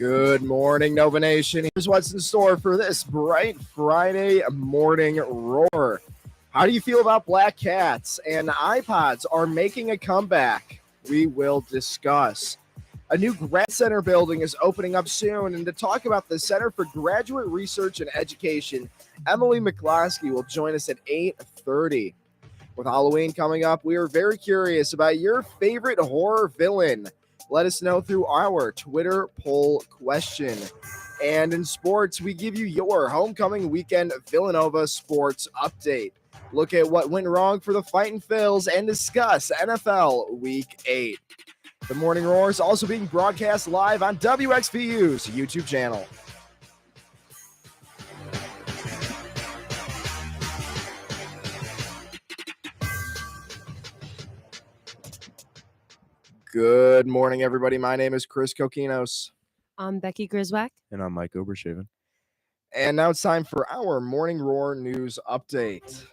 Good morning, Nova Nation. Here's what's in store for this bright Friday morning roar. How do you feel about black cats and iPods are making a comeback? We will discuss. A new grad center building is opening up soon, and to talk about the Center for Graduate Research and Education, Emily McCloskey will join us at 8:30. With Halloween coming up, we are very curious about your favorite horror villain. Let us know through our Twitter poll question. And in sports, we give you your homecoming weekend Villanova sports update. Look at what went wrong for the Fightin' Phils and discuss NFL Week 8. The Morning Roar is also being broadcast live on WXVU's YouTube channel. Good morning, everybody. My name is Chris Kokinos. I'm Becky Griswack. And I'm Mike Obershaven. And now it's time for our Morning Roar news update.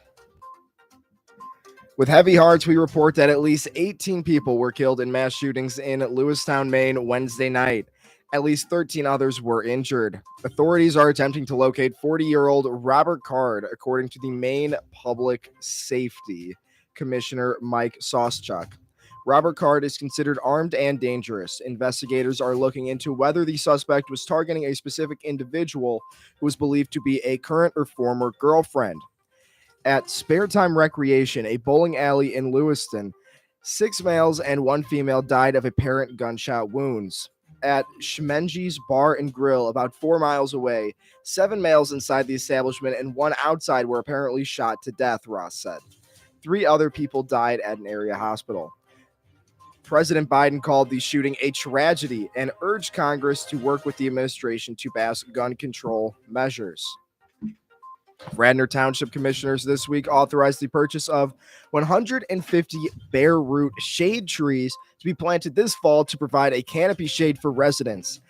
With heavy hearts, we report that at least 18 people were killed in mass shootings in Lewistown, Maine, Wednesday night. At least 13 others were injured. Authorities are attempting to locate 40-year-old Robert Card, according to the Maine Public Safety Commissioner Mike Soschuk. Robert Card is considered armed and dangerous. Investigators are looking into whether the suspect was targeting a specific individual who was believed to be a current or former girlfriend. At Spare Time Recreation, a bowling alley in Lewiston, 6 males and 1 female died of apparent gunshot wounds. At Schmenge's Bar and Grill, about 4 miles away, 7 males inside the establishment and 1 outside were apparently shot to death, Ross said. 3 other people died at an area hospital. President Biden called the shooting a tragedy and urged Congress to work with the administration to pass gun control measures. Radnor Township commissioners this week authorized the purchase of 150 bare root shade trees to be planted this fall to provide a canopy shade for residents.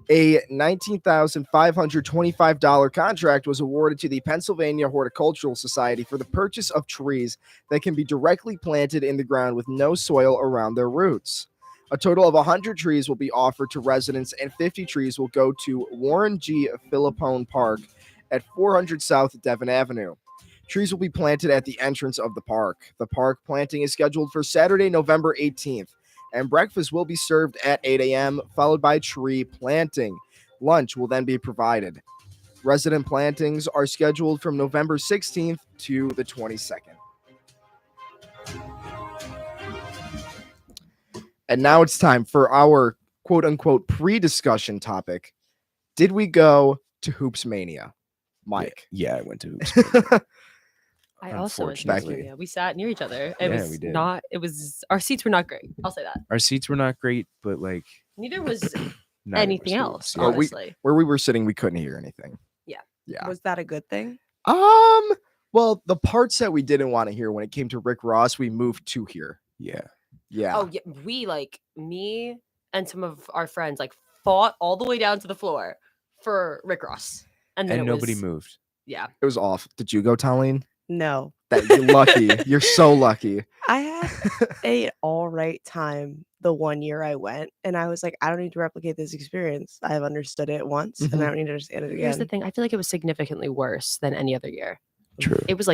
A $19,525 contract was awarded to the Pennsylvania Horticultural Society for the purchase of trees that can be directly planted in the ground with no soil around their roots. A total of 100 trees will be offered to residents, and 50 trees will go to Warren G. Philippone Park at 400 South Devon Avenue. Trees will be planted at the entrance of the park. The park planting is scheduled for Saturday, November 18th. And breakfast will be served at 8 a.m., followed by tree planting. Lunch will then be provided. Resident plantings are scheduled from November 16th to the 22nd. And now it's time for our quote-unquote pre-discussion topic. Did we go to Hoops Mania? Mike. Yeah, I went to Hoops Mania. I also went to Becky. Virginia. We sat near each other. We did. Our seats were not great. I'll say that. Our seats were not great, but like Neither was neither anything was else, Hoops. Yeah. honestly. Where we were sitting, we couldn't hear anything. Yeah. Yeah. Was that a good thing? Well, the parts that we didn't want to hear when it came to Rick Ross, we moved to here. Yeah. Yeah. Oh, yeah. We, me and some of our friends, fought all the way down to the floor for Rick Ross. And then nobody moved. Yeah. It was off. Did you go, Talene? No. You're lucky. You're so lucky. I had a all right time the one year I went, and I was like, I don't need to replicate this experience. I've understood it once, and I don't need to understand it again. Here's the thing. I feel like it was significantly worse than any other year. True. It was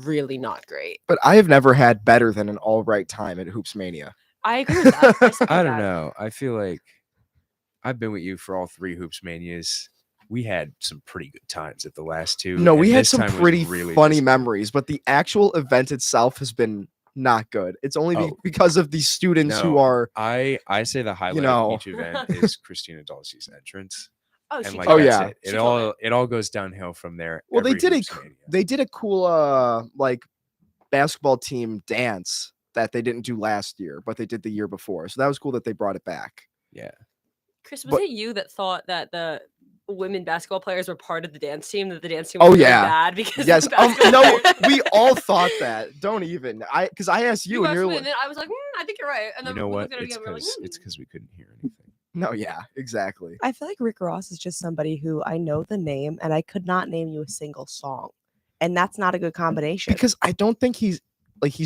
really not great. But I have never had better than an all right time at Hoops Mania. I agree with that. I don't know. I feel like I've been with you for all 3 Hoops Manias. We had some pretty good times at the last 2. No, we and had this some time was pretty really funny just- memories, but the actual event itself has been not good. It's only because of the students who No, are. I say the highlight know. of each event is Christina Dulce's entrance. Oh, And she like, Oh, killed it. yeah. it. She killed It all goes downhill from there. Well, they every did a Hoops Mania. they did a cool basketball team dance that they didn't do last year, but they did the year before. So that was cool that they brought it back. Yeah. Chris, was But- it you that thought that the women basketball players were part of the dance team? That the dance team Oh, was really yeah. bad because Yes. the basketball No, players- we all thought that. Don't even. Because I asked you, and asked you're me, like, and then I was like, I think you're right. And You then know we what? looked at it It's again, we were like, because we couldn't hear anything. no, yeah, exactly. I feel like Rick Ross is just somebody who I know the name, and I could not name you a single song. And that's not a good combination. Because I don't think he's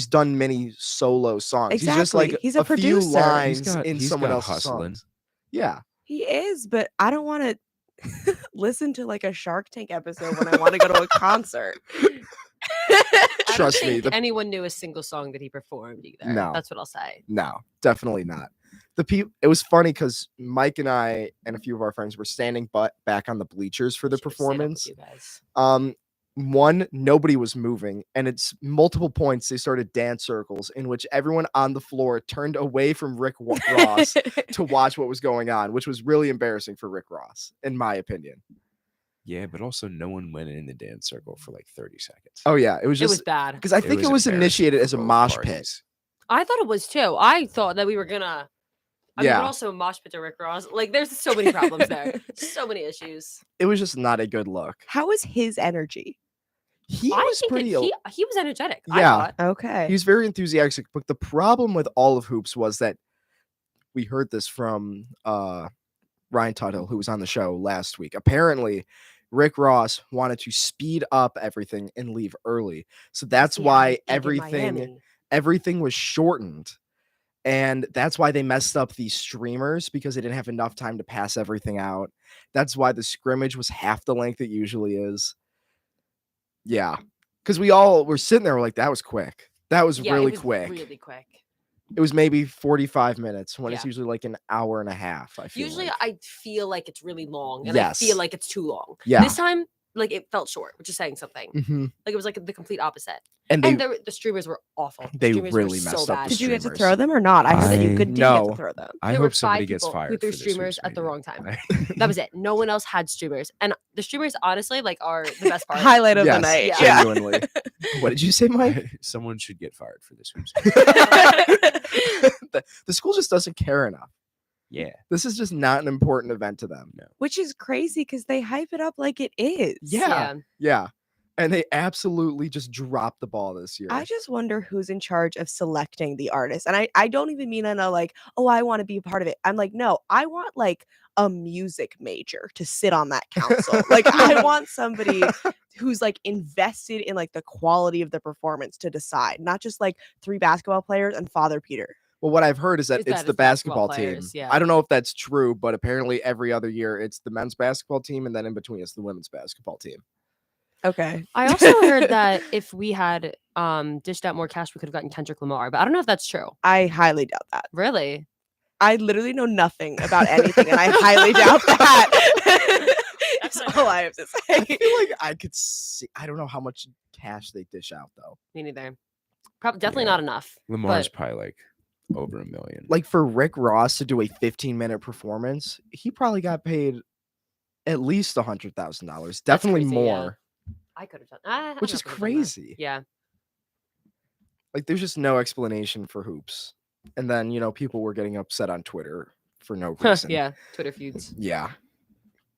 done many solo songs. He's just Exactly. like He's a few producer. lines He's got- in he's someone got else's hustling. songs. Yeah. He is, but I don't want to listen to like a Shark Tank episode when I want to go to a concert. I don't Trust me, think anyone knew a single song that he performed either. No. That's what I'll say. No, definitely not. It was funny because Mike and I and a few of our friends were standing back on the bleachers for the Should've stayed up with performance. you guys. One, nobody was moving, and it's multiple points they started dance circles in which everyone on the floor turned away from Rick Ross to watch what was going on, which was really embarrassing for Rick Ross, in my opinion. Yeah, but also no one went in the dance circle for like 30 seconds. Oh yeah, it was It was just bad. because I think it was embarrassing initiated for as a both mosh pit. parties. I thought it was too. I thought that we were gonna. I mean, Yeah. but also mosh pit to Rick Ross. Like, there's so many problems there. So many issues. It was just not a good look. How is his energy? He I was think pretty. he was energetic. I Yeah. thought. Okay. He was very enthusiastic, but the problem with all of hoops was that we heard this from Ryan Tuthill, who was on the show last week. Apparently, Rick Ross wanted to speed up everything and leave early, so that's Yeah, I why think in everything Miami. was shortened, and that's why they messed up these streamers because they didn't have enough time to pass everything out. That's why the scrimmage was half the length it usually is. Yeah, because we all were sitting there, we're like, that was quick. That was Yeah, really it was quick. Really quick. It was maybe 45 minutes when it's Yeah. usually like an hour and a half. I feel Usually, like. I feel like it's really long, and I Yes. feel like it's too long. Yeah. This time, like it felt short, which is saying something. Mhm. Like it was like the complete opposite. And And they the streamers were awful. The they streamers were really messed up the Did you get to streamers. throw them or not? I heard that you I- didn't get No. to throw them. I There were hope somebody 5 gets people fired. who threw for this streamers Hoops at the Mania. wrong time. That was it. No one else had streamers, and the streamers honestly like are the best part. Highlight of Yes, the night. Yeah. genuinely. What did you say, Mike? Someone should get fired for this Hoops the school just doesn't care enough. Yeah. This is just not an important event to them. Which is crazy because they hype it up like it is. Yeah. Yeah. And they absolutely just dropped the ball this year. I just wonder who's in charge of selecting the artist. And I don't even mean in a like, oh, I want to be a part of it. I'm like, no, I want like a music major to sit on that council. Like I want somebody who's like invested in like the quality of the performance to decide, not just like 3 basketball players and Father Peter. Well, what I've heard is that Is it's that the it's basketball basketball team. players, yeah. I don't know if that's true, but apparently every other year it's the men's basketball team, and then in between it's the women's basketball team. Okay. I also heard that if we had dished out more cash, we could have gotten Kendrick Lamar, but I don't know if that's true. I highly doubt that. Really? I literally know nothing about anything and I highly doubt that. That's all I have to I say. feel like I could see. I don't know how much cash they dish out though. Me neither. Definitely Yeah. not enough. Lamar's But- probably like over $1 million. Like for Rick Ross to do a 15-minute performance, he probably got paid at least $100,000. Definitely crazy, yeah. more. I could have done. I Which don't is know if I would've done that. crazy. Yeah. Like there's just no explanation for hoops. And then, people were getting upset on Twitter for no reason. Yeah. Twitter feuds. Yeah.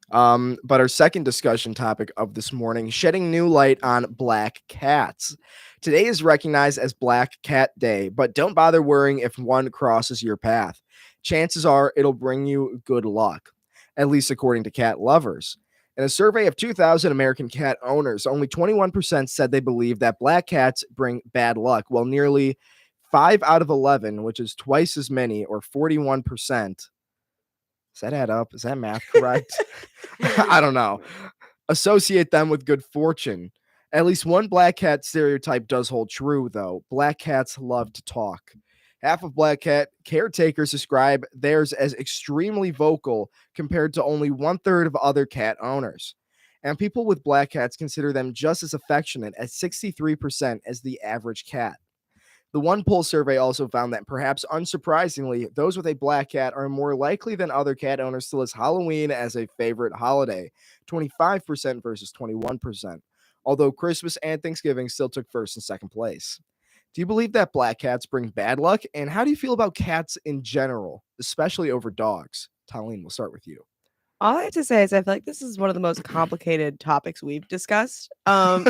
But our second discussion topic of this morning, shedding new light on black cats. Today is recognized as Black Cat Day, but don't bother worrying if one crosses your path. Chances are it'll bring you good luck, at least according to cat lovers. In a survey of 2,000 American cat owners, only 21% said they believe that black cats bring bad luck, while nearly 5 out of 11, which is twice as many, or 41%. Does that add up? Is that math correct? I don't know. Associate them with good fortune. At least one black cat stereotype does hold true, though. Black cats love to talk. Half of black cat caretakers describe theirs as extremely vocal compared to only 1/3 of other cat owners. And people with black cats consider them just as affectionate at 63% as the average cat. The one poll survey also found that, perhaps unsurprisingly, those with a black cat are more likely than other cat owners to list Halloween as a favorite holiday, 25% versus 21%, although Christmas and Thanksgiving still took first and second place. Do you believe that black cats bring bad luck? And how do you feel about cats in general, especially over dogs? Talene, we'll start with you. All I have to say is I feel like this is one of the most complicated topics we've discussed. lot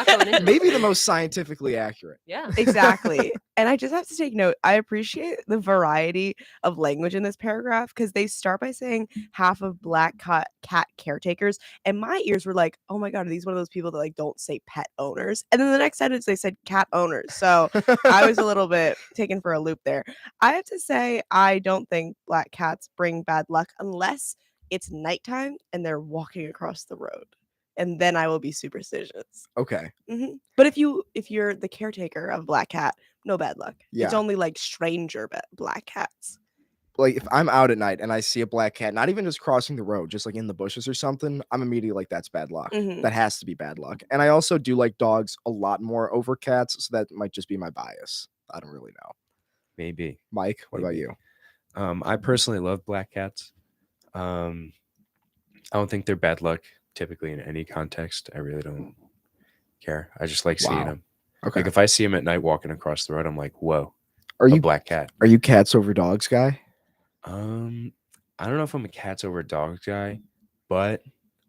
going into it. Maybe the most scientifically accurate. Yeah. Exactly. And I just have to take note. I appreciate the variety of language in this paragraph because they start by saying half of black cat caretakers, and my ears were like, "Oh my god, are these one of those people that like don't say pet owners?" And then the next sentence they said cat owners. So I was a little bit taken for a loop there. I have to say, I don't think black cats bring bad luck unless it's nighttime and they're walking across the road, and then I will be superstitious. Okay. But if you're the caretaker of a black cat, no bad luck. It's Yeah. only like stranger black cats. Like if I'm out at night and I see a black cat, not even just crossing the road, just like in the bushes or something, I'm immediately like, that's bad luck. Mhm. That has to be bad luck. And I also do like dogs a lot more over cats, so that might just be my bias. I don't really know. Maybe. Mike, what about Maybe. you? I personally love black cats. I don't think they're bad luck typically in any context. I really don't care. I just like seeing Wow. them. Okay. Like if I see them at night walking across the road, I'm like, whoa, Are a you black cat. are you cats over dogs guy? I don't know if I'm a cats over dogs guy, but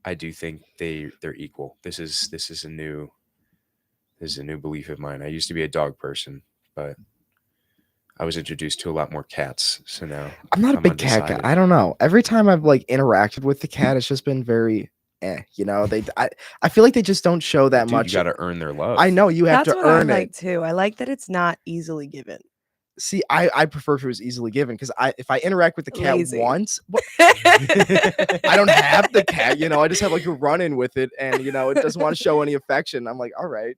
I do think they're equal. This is a new belief of mine. I used to be a dog person, but I was introduced to a lot more cats. So now I'm not a big cat guy. undecided. I don't know. Every time I've like interacted with the cat, it's just been very you know, I feel like they just don't show that Dude, much. you got to earn their love. I know you have That's to what I earn it. like too. I like that it's not easily given. See, I prefer if it was easily given because if I interact with the cat Lazy. once, I don't have the cat, you know, I just have like a run in with it and you know, it doesn't want to show any affection. I'm like, all right.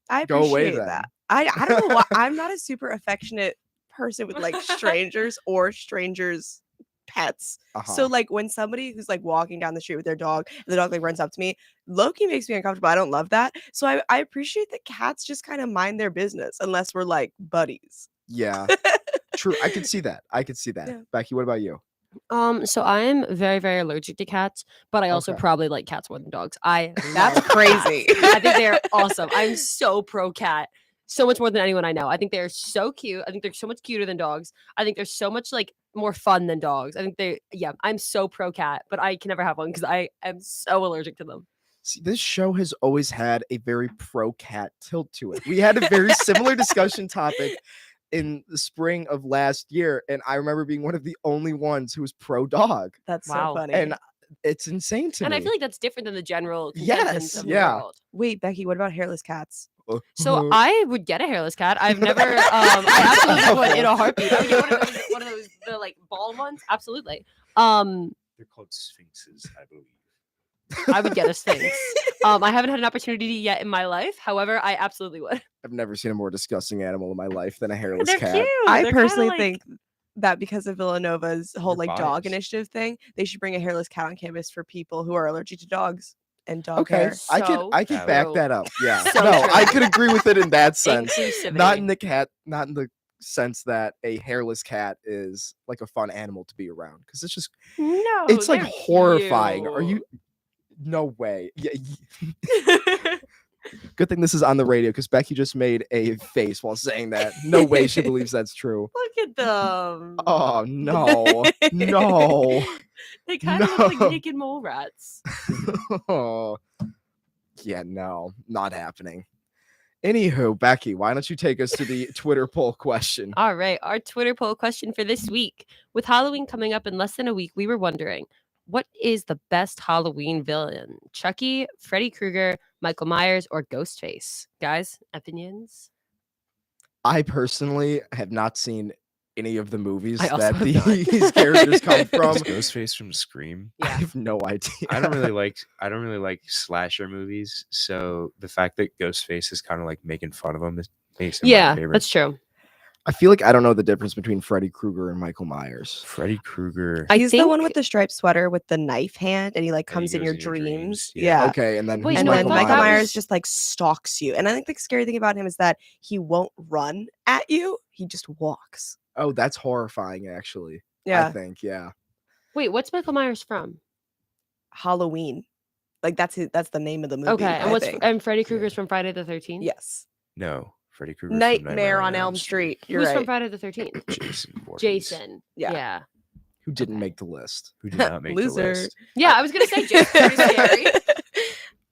I Go away appreciate then. that. I don't know why I'm not a super affectionate person with like strangers or strangers pets. So Uh-huh. like when somebody who's like walking down the street with their dog and the dog like runs up to me, Loki makes me uncomfortable. I don't love that. So I appreciate that cats just kind of mind their business unless we're like buddies. Yeah. True. I could see that. Yeah. Becky, what about you? So I am very, very allergic to cats, but I also Okay. probably like cats more than dogs. I That's love crazy. cats. I think they're awesome. I'm so pro cat, so much more than anyone I know. I think they're so cute. I think they're so much cuter than dogs. I think they're so much like more fun than dogs. I think I'm so pro cat, but I can never have one because I am so allergic to them. See, this show has always had a very pro cat tilt to it. We had a very similar discussion topic in the spring of last year, and I remember being one of the only ones who was pro dog. That's Wow. so funny. And it's insane to And me. I feel like that's different than the general Yes, consensus of the yeah. world. Wait, Becky, what about hairless cats? So I would get a hairless cat. I've never. I absolutely would in a heartbeat. I would get one of those the like ball ones. Absolutely. They're called sphinxes, I believe. I would get a sphinx. I haven't had an opportunity yet in my life. However, I absolutely would. I've never seen a more disgusting animal in my life than a hairless They're cat. cute. I They're kinda personally like- think that because of Villanova's whole You're like dog biased. initiative thing, they should bring a hairless cat on campus for people who are allergic to dogs and dog Okay, hair. I could So back true. that up. Yeah. So no, true. I could agree with it in that sense. Not in Inclusivity. not in the sense that a hairless cat is like a fun animal to be around because it's just No, it's like they're horrifying. Are you? cute. No way. Yeah. Good thing this is on the radio because Becky just made a face while saying that. No way she believes that's true. Look at them. Oh no, no. They kind of look no. like naked mole rats. Oh. Yeah, no, not happening. Anywho, Becky, why don't you take us to the Twitter poll question? All right, our Twitter poll question for this week. With Halloween coming up in less than a week, we were wondering, what is the best Halloween villain? Chucky, Freddy Krueger, Michael Myers, or Ghostface? Guys, opinions? I personally have not seen any of the movies I also that have not. these characters come from. Is Ghostface from Scream? I Yeah. have no idea. I don't really like slasher movies, so the fact that Ghostface is kind of like making fun of him makes him my Yeah, favorite. that's true. I feel like I don't know the difference between Freddy Krueger and Michael Myers. Freddy Krueger. I He's the one think- with the striped sweater with the knife hand, and he like And he comes in goes your in your dreams, dreams. yeah. Yeah. Okay, and then Wait, who's And no, I then Michael thought Michael that Myers? Myers just like stalks you. And I think the scary thing about him is that he won't run at you. He just walks. Oh, that's horrifying, actually. I Yeah. think, yeah. Wait, what's Michael Myers from? Halloween. Like that's the name of the movie. Okay, I and what's think. and Freddy Krueger's from Friday the 13th? Yes. No, Freddy Krueger. Nightmare on Elm Street. You're Who's right. from Friday the 13th? Jason. Voorhees, Jason. Yeah. Yeah. Who didn't Okay. make the list? who did not make the Loser. list. Yeah, I was gonna say Jason's pretty scary.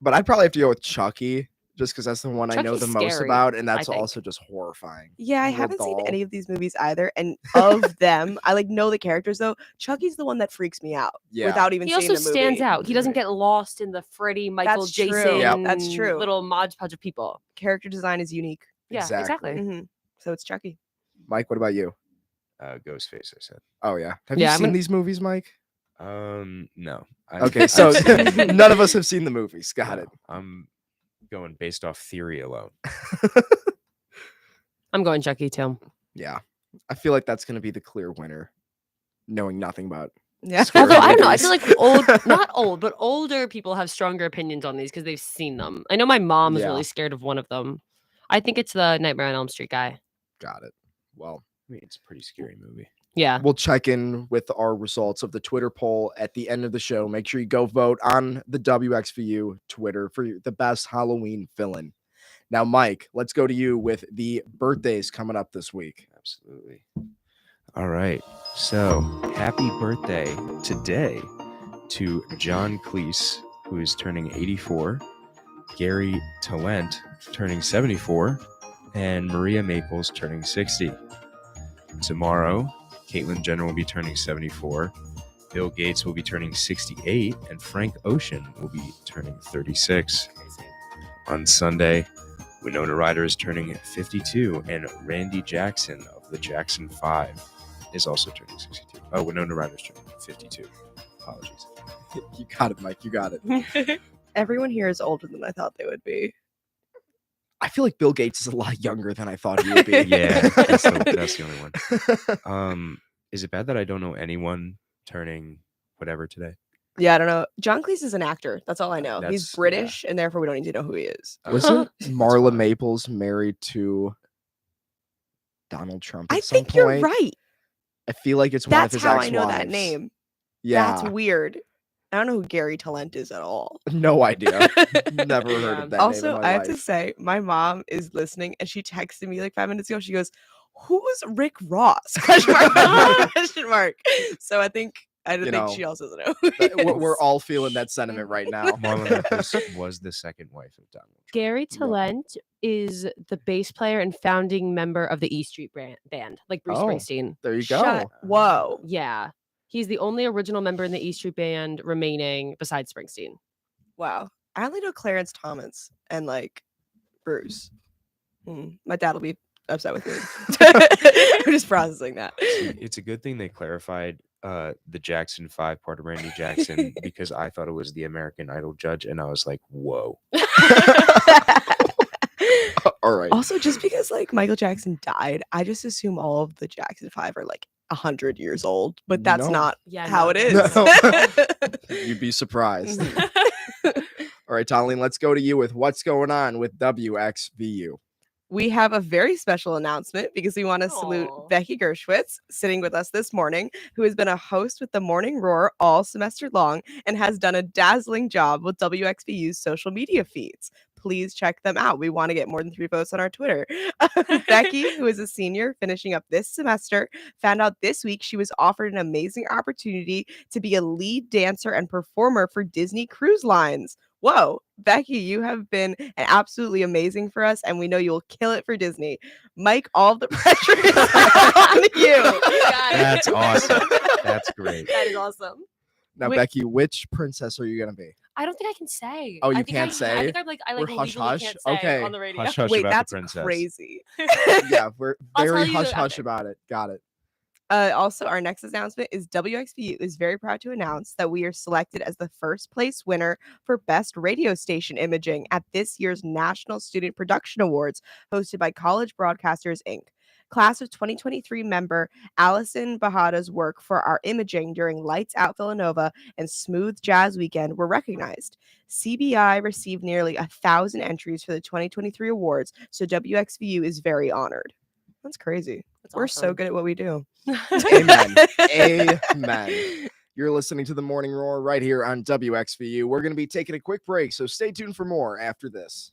But I'd probably have to go with Chucky, just because that's the one I know Chucky's the most scary, about, and I that's think. also just horrifying. Yeah, I Little haven't seen doll. any of these movies either. And of them, I like know the characters though. Chucky's the one that freaks me out Yeah. without even He seeing also the stands movie. out. He doesn't Right. get lost in the Freddy, Michael, That's true. Jason, Yep. That's true. little Mod Podge of people. Character design is unique. Yeah, exactly. hmm So it's Chucky. Mike, what about you? Ghostface, I said. Oh yeah. Have Yeah, you I'm seen gonna- these movies, Mike? No. Okay, so I've seen- none of us have seen the movies. Got no, it. I'm going based off theory alone. I'm going Chucky too. Yeah. I feel like that's gonna be the clear winner, knowing nothing about. Yeah. Scary Although I don't know, I movies. feel like old, not old, but older people have stronger opinions on these because they've seen them. I know my mom is Yeah. really scared of one of them. I think it's the Nightmare on Elm Street guy. Got it. Well, I mean, it's a pretty scary movie. Yeah. we'll check in with our results of the Twitter poll at the end of the show. Make sure you go vote on the WXVU Twitter for the best Halloween villain. Now, Mike, let's go to you with the birthdays coming up this week. Absolutely. All right. So happy birthday today to John Cleese, who is turning 84, Gary Talent turning 74, and Maria Maples turning 60. Tomorrow, Caitlyn Jenner will be turning 74, Bill Gates will be turning 68, and Frank Ocean will be turning 36. On Sunday, Winona Ryder is turning 52, and Randy Jackson of the Jackson 5 is also turning 62. Oh, Winona Ryder's turning 52. Apologies. You got it, Mike. You got it. Everyone here is older than I thought they would be. I feel like Bill Gates is a lot younger than I thought he would be. Yeah, that's the only one. Is it bad that I don't know anyone turning whatever today? Yeah, I don't know. John Cleese is an actor. That's all I know. He's That's- yeah. British, and therefore we don't need to know who he is. Wasn't That's Marla fine. Maples married to Donald Trump at I some think you're point? right. I feel like it's one of That's his how ex-wives. I know that name. Yeah, That's weird. I don't know who Gary Talent is at all. no idea. Never heard Yeah. of that. Also, name in my I have to life. say, my mom is listening, and she texted me like 5 minutes ago. She goes, "Who's Rick Ross?" Question mark. Question mark. So I don't You think know, she also doesn't know. Who he We're is. all feeling that sentiment right now. Marlon Maples was the second wife of Donald Trump. Gary Yeah. Talent is the bass player and founding member of the E Street band, like Bruce Oh. Springsteen. There you Shut- go. Whoa. Yeah. He's the only original member in the E Street band remaining besides Springsteen. Wow. I only know Clarence Thomas and like Bruce. My dad will be upset with me. I'm just processing that. It's a good thing they clarified the Jackson 5 part of Randy Jackson because I thought it was the American Idol judge, and I was like, whoa. All right. Also, just because like Michael Jackson died, I just assume all of the Jackson 5 are like 100 years old, but that's No. not Yeah. how it is. No. You'd be surprised. All right, Talene, let's go to you with what's going on with WXVU. We have a very special announcement because we want to salute Aw. Becky Gershwitz sitting with us this morning, who has been a host with the Morning Roar all semester long and has done a dazzling job with WXVU's social media feeds. Please check them out. We want to get more than 3 votes on our Twitter. Becky, who is a senior finishing up this semester, found out this week she was offered an amazing opportunity to be a lead dancer and performer for Disney Cruise Lines. Whoa, Becky, you have been absolutely amazing for us, and we know you'll kill it for Disney. Mike, all the pressure is on you. That's awesome. That's great. That is awesome. Now, Wait. Becky, which princess are you going to be? I don't think I can say. Oh, you I think can't I say? think I'm like I We're like hush legally hush? can't say Okay. on the radio. Hush hush Wait, about that's the princess. crazy. Yeah, we're I'll tell very you hush hush after. about it. Got it. Also, our next announcement is WXVU is very proud to announce that we are selected as the first place winner for Best Radio Station Imaging at this year's National Student Production Awards, hosted by College Broadcasters, Inc. Class of 2023 member Allison Bahada's work for our imaging during Lights Out Villanova and Smooth Jazz Weekend were recognized. CBI received nearly 1,000 entries for the 2023 awards, so WXVU is very honored. That's crazy. That's We're so awesome. good at what we do. Amen. Amen. You're listening to the Morning Roar right here on WXVU. We're going to be taking a quick break, so stay tuned for more after this.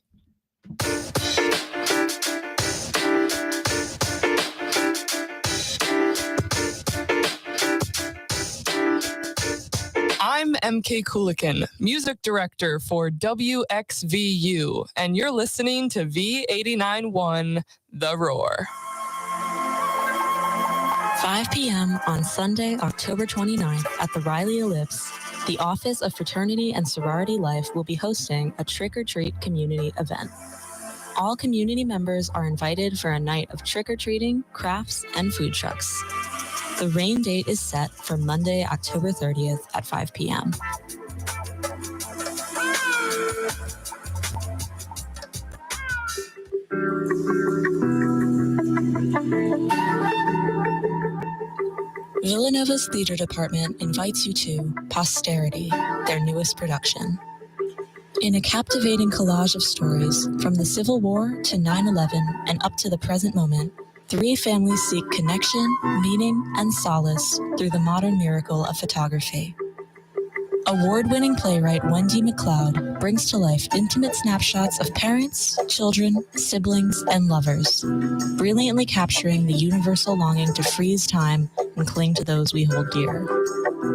I'm MK Kulikin, music director for WXVU, and you're listening to V89.1 The Roar. 5 p.m. on Sunday, October 29th at the Riley Ellipse, the Office of Fraternity and Sorority Life will be hosting a trick-or-treat community event. All community members are invited for a night of trick-or-treating, crafts, and food trucks. The rain date is set for Monday, October 30th at 5 p.m. Villanova's theater department invites you to Posterity, their newest production. In a captivating collage of stories, from the Civil War to 9/11 and up to the present moment, 3 families seek connection, meaning, and solace through the modern miracle of photography. Award-winning playwright Wendy McLeod brings to life intimate snapshots of parents, children, siblings, and lovers, brilliantly capturing the universal longing to freeze time and cling to those we hold dear.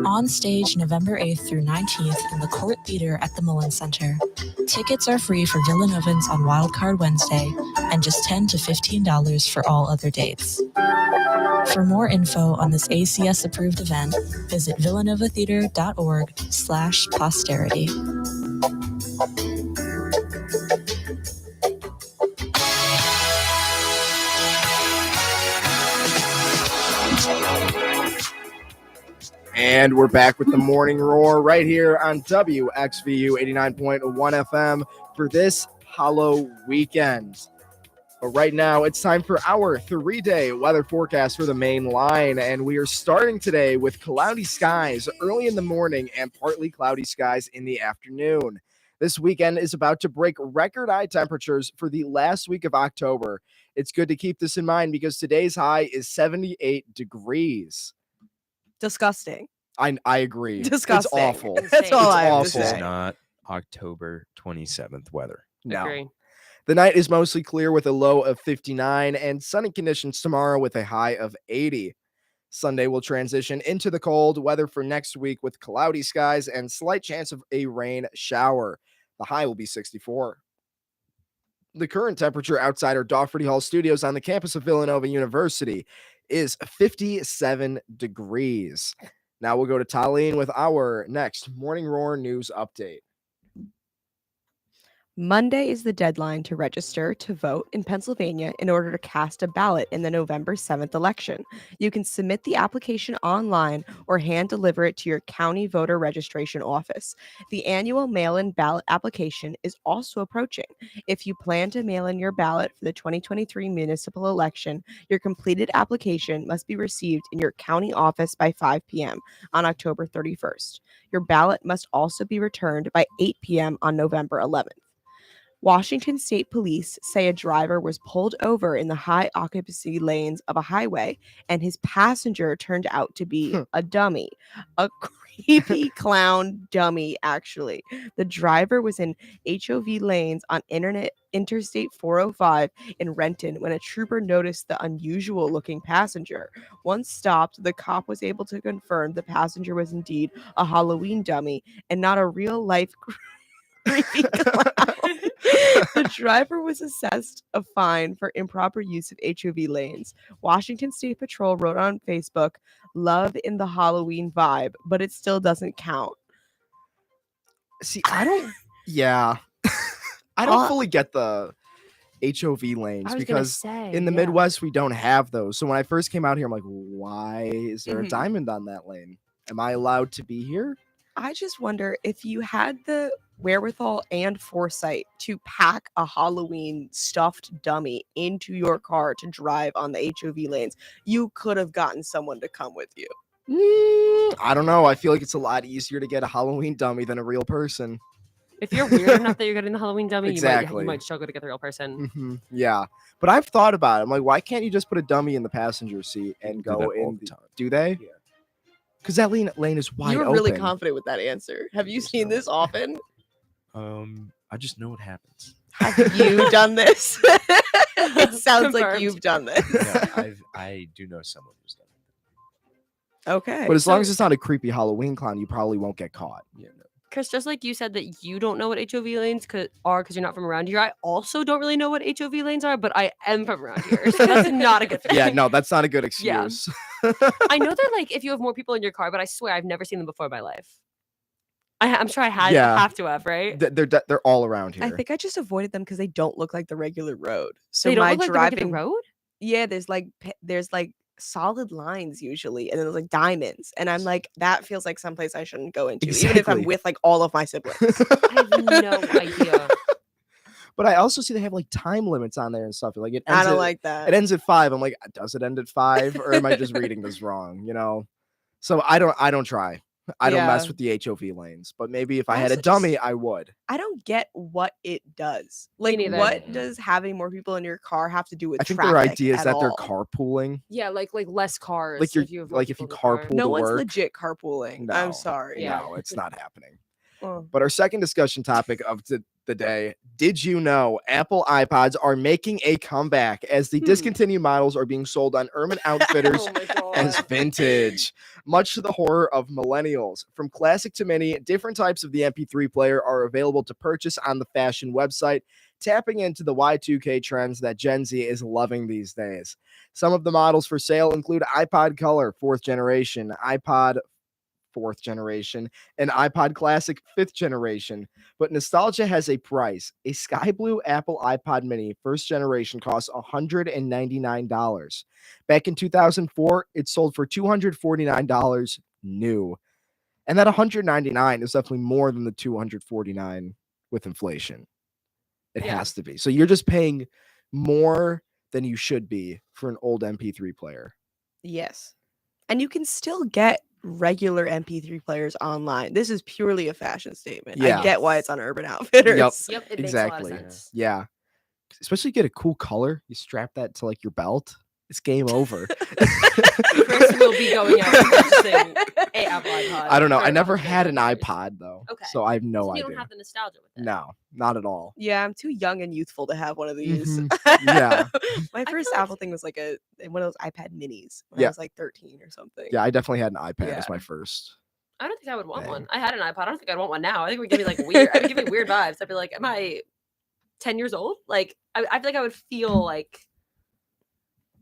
On stage November 8th through 19th in the Court Theater at the Mullen Center. Tickets are free for Villanovans on Wildcard Wednesday and just $10 to $15 for all other dates. For more info on this ACS-approved event, visit villanovatheater.org/posterity. And we're back with the Morning Roar right here on WXVU 89.1 FM for this Hollow weekend. But right now, it's time for our 3-day weather forecast for the main line. And we are starting today with cloudy skies early in the morning and partly cloudy skies in the afternoon. This weekend is about to break record high temperatures for the last week of October. It's good to keep this in mind because today's high is 78 degrees. Disgusting. I agree. Disgusting. It's awful. That's all I have to awful. This is say. not October 27th weather. No. Agree. The night is mostly clear with a low of 59 and sunny conditions tomorrow with a high of 80. Sunday will transition into the cold weather for next week with cloudy skies and slight chance of a rain shower. The high will be 64. The current temperature outside our Daugherty Hall studios on the campus of Villanova University is 57 degrees. Now we'll go to Talene with our next Morning Roar news update. Monday is the deadline to register to vote in Pennsylvania in order to cast a ballot in the November 7th election. You can submit the application online or hand deliver it to your county voter registration office. The annual mail-in ballot application is also approaching. If you plan to mail in your ballot for the 2023 municipal election, your completed application must be received in your county office by 5 p.m. on October 31st. Your ballot must also be returned by 8 p.m. on November 11th. Washington State Police say a driver was pulled over in the high occupancy lanes of a highway and his passenger turned out to be a dummy. A creepy clown dummy, actually. The driver was in HOV lanes on Interstate 405 in Renton when a trooper noticed the unusual looking passenger. Once stopped, the cop was able to confirm the passenger was indeed a Halloween dummy and not a real life creepy clown. The driver was assessed a fine for improper use of HOV lanes. Washington State Patrol wrote on Facebook, "Love in the Halloween vibe, but it still doesn't count." See, I don't fully get the HOV lanes I was gonna because say, in the yeah. Midwest we don't have those. So when I first came out here, I'm like, why is there a Mhm. diamond on that lane? Am I allowed to be here? I just wonder if you had the wherewithal and foresight to pack a Halloween stuffed dummy into your car to drive on the HOV lanes, you could have gotten someone to come with you. I don't know. I feel like it's a lot easier to get a Halloween dummy than a real person. If you're weird enough that you're getting the Halloween dummy, Exactly. you might struggle to get the real person. Yeah. But I've thought about it. I'm like, why can't you just put a dummy in the passenger seat and People go do that all in? the time. Do they? Yeah. Because that lane is wide You were open. really confident with that answer. Have you seen this often? I just know what happens. Have you done this? It sounds like Confirmed. you've done this. Yeah, I do know someone who's done Okay. But as long So- as it's not a creepy Halloween clown, you probably won't get caught. Yeah, no. Chris, just like you said that you don't know what HOV lanes are because you're not from around here, I also don't really know what HOV lanes are, but I am from around here, so that's not a good thing. Yeah, no, that's not a good Yeah. excuse. I know they're like if you have more people in your car, but I swear I've never seen them before in my life. I'm sure I Yeah. have to have, right? They're all around here. I think I just avoided them because they don't look like the regular road. So They don't my look like the driving regular road. Yeah, there's like solid lines usually, and then there's like diamonds, and I'm like, that feels like someplace I shouldn't go into, even if I'm Exactly. with like all of my siblings. I have no idea. But I also see they have like time limits on there and stuff. Like it I ends don't at, like that. it ends at 5. I'm like, does it end at 5, or am I just reading this wrong? You know. So I don't try. I don't mess Yeah. with the HOV lanes. But maybe if I I had a also just- dummy, I would. I don't get what it does. Like, neither. what does having more people in your car have to do with I think traffic their idea is at that they're all? carpooling. Yeah, like less cars. Like if you have more if you people in the car. carpool No to one's work. legit carpooling. No, I'm sorry. Yeah. No, it's not happening. Oh. But our second discussion topic of the day, did you know Apple iPods are making a comeback as the discontinued models are being sold on Urban Outfitters Oh my god. as vintage, much to the horror of millennials. From classic to mini, different types of the MP3 player are available to purchase on the fashion website, tapping into the Y2K trends that Gen Z is loving these days. Some of the models for sale include iPod Color 4th generation, iPod 4th generation, and iPod Classic 5th generation. But nostalgia has a price. A sky blue Apple iPod mini 1st generation costs $199. Back in 2004, it sold for $249 new. And that $199 is definitely more than the $249 with inflation. It Yeah. has to be. So you're just paying more than you should be for an old MP3 player. Yes. And you can still get regular MP3 players online. This is purely a fashion statement. Yeah. I get why it's on Urban Outfitters. Yep, it Exactly. makes a lot of sense. Yeah. Especially get a cool color. You strap that to like your belt. It's game over. Chris will be going out and purchasing a Apple iPod. I don't know. for I never had an $100. iPod though. Okay. So I have no So you idea. don't have the nostalgia with it. No, not at all. Yeah, I'm too young and youthful to have one of these. Mhm. Yeah. My I first feel like- Apple thing was like one of those iPad minis when Yeah. I was like 13 or something. Yeah, I definitely had an iPad as Yeah. my first. I don't think I would want Dang. one. I had an iPod. I don't think I'd want one now. I think it would give me like weird. It would give me weird vibes. I'd be like, am I 10 years old? Like, I feel like I would feel like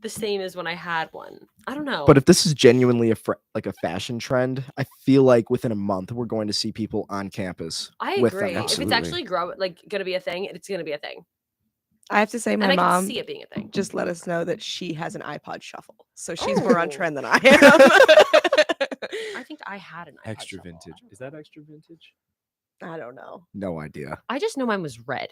the same as when I had one. I don't know. But if this is genuinely like a fashion trend, I feel like within a month we're going to see people on campus. I with them. agree. If it's Absolutely. actually gonna be a thing, it's gonna be a thing. I have to say, And my I can mom see it being a thing. just let us know that she has an iPod Shuffle, so she's more on Oh. trend than I am. I think I had an iPod Extra Shuffle. vintage. Is that extra vintage? I don't know. No idea. I just know mine was red.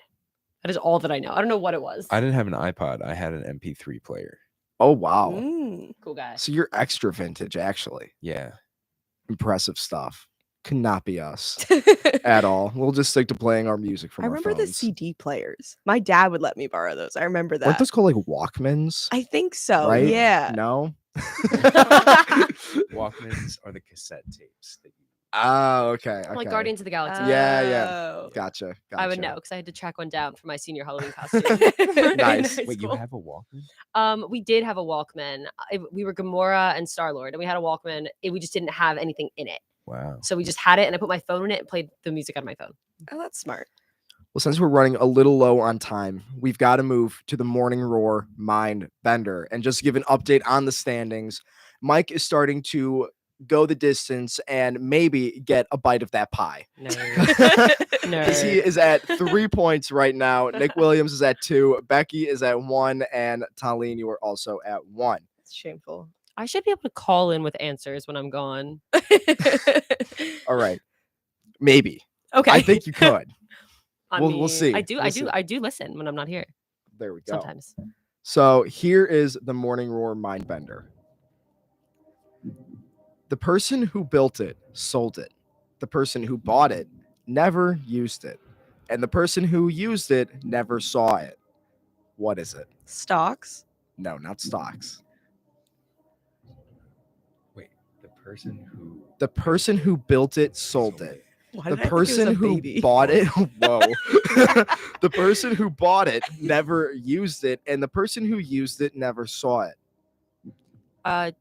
That is all that I know. I don't know what it was. I didn't have an iPod. I had an MP3 player. Oh wow. Mm. Cool guy. So you're extra vintage, actually. Yeah. Impressive stuff. Cannot be us at all. We'll just stick to playing our music from I our remember the phones. CD players. My dad would let me borrow those. I remember Weren't that. those called like Walkmans? I think so. right? Yeah. No. Walkmans are the cassette tapes that you Oh, okay. Like okay. Guardians of the Galaxy. Yeah. Oh. Gotcha. I would gotcha. know because I had to track one down for my senior Halloween costume. Nice. In high Wait, you school. have a Walkman? We did have a Walkman. We were Gamora and Star Lord, and we had a Walkman. We just didn't have anything in it, Wow. so we just had it, and I put my phone in it and played the music on my phone. Oh, that's smart. Well, since we're running a little low on time, we've got to move to the Morning Roar Mind Bender. And just to give an update on the standings, Mike is starting to go the distance and maybe get a bite of that pie. Because he is at 3 points right now. Nick Williams is at 2. Becky is at 1. And Talene, you are also at 1. It's shameful. I should be able to call in with answers when I'm gone. All right. Maybe. Okay, I think you could. I we'll see. I do. We'll see. I do listen when I'm not here There we go. sometimes. So here is the Morning Roar Mind Bender. The person who built it sold it. The person who bought it never used it. And the person who used it never saw it. What is it? Stocks. No, not stocks. Wait, the person who The person who built it sold it. Why The did I think it was person a who baby? bought it, whoa. The person who bought it never used it. And the person who used it never saw it.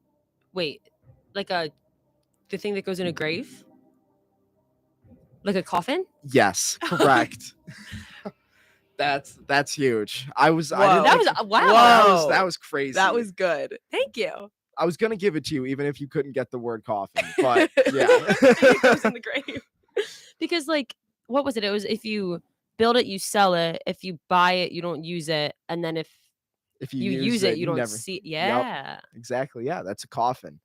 Wait, like a the thing that goes in a grave? Like a coffin? Yes, correct. That's huge. I didn't Whoa. That think- was wow. Whoa. that was crazy. That was good. Thank you. I was gonna give it to you even if you couldn't get the word coffin, but yeah. It goes in the grave. Because like, what was it? It was if you build it, you sell it. If you buy it, you don't use it. And then if If you use it, you don't never see. Yeah, exactly. Yeah, that's a coffin.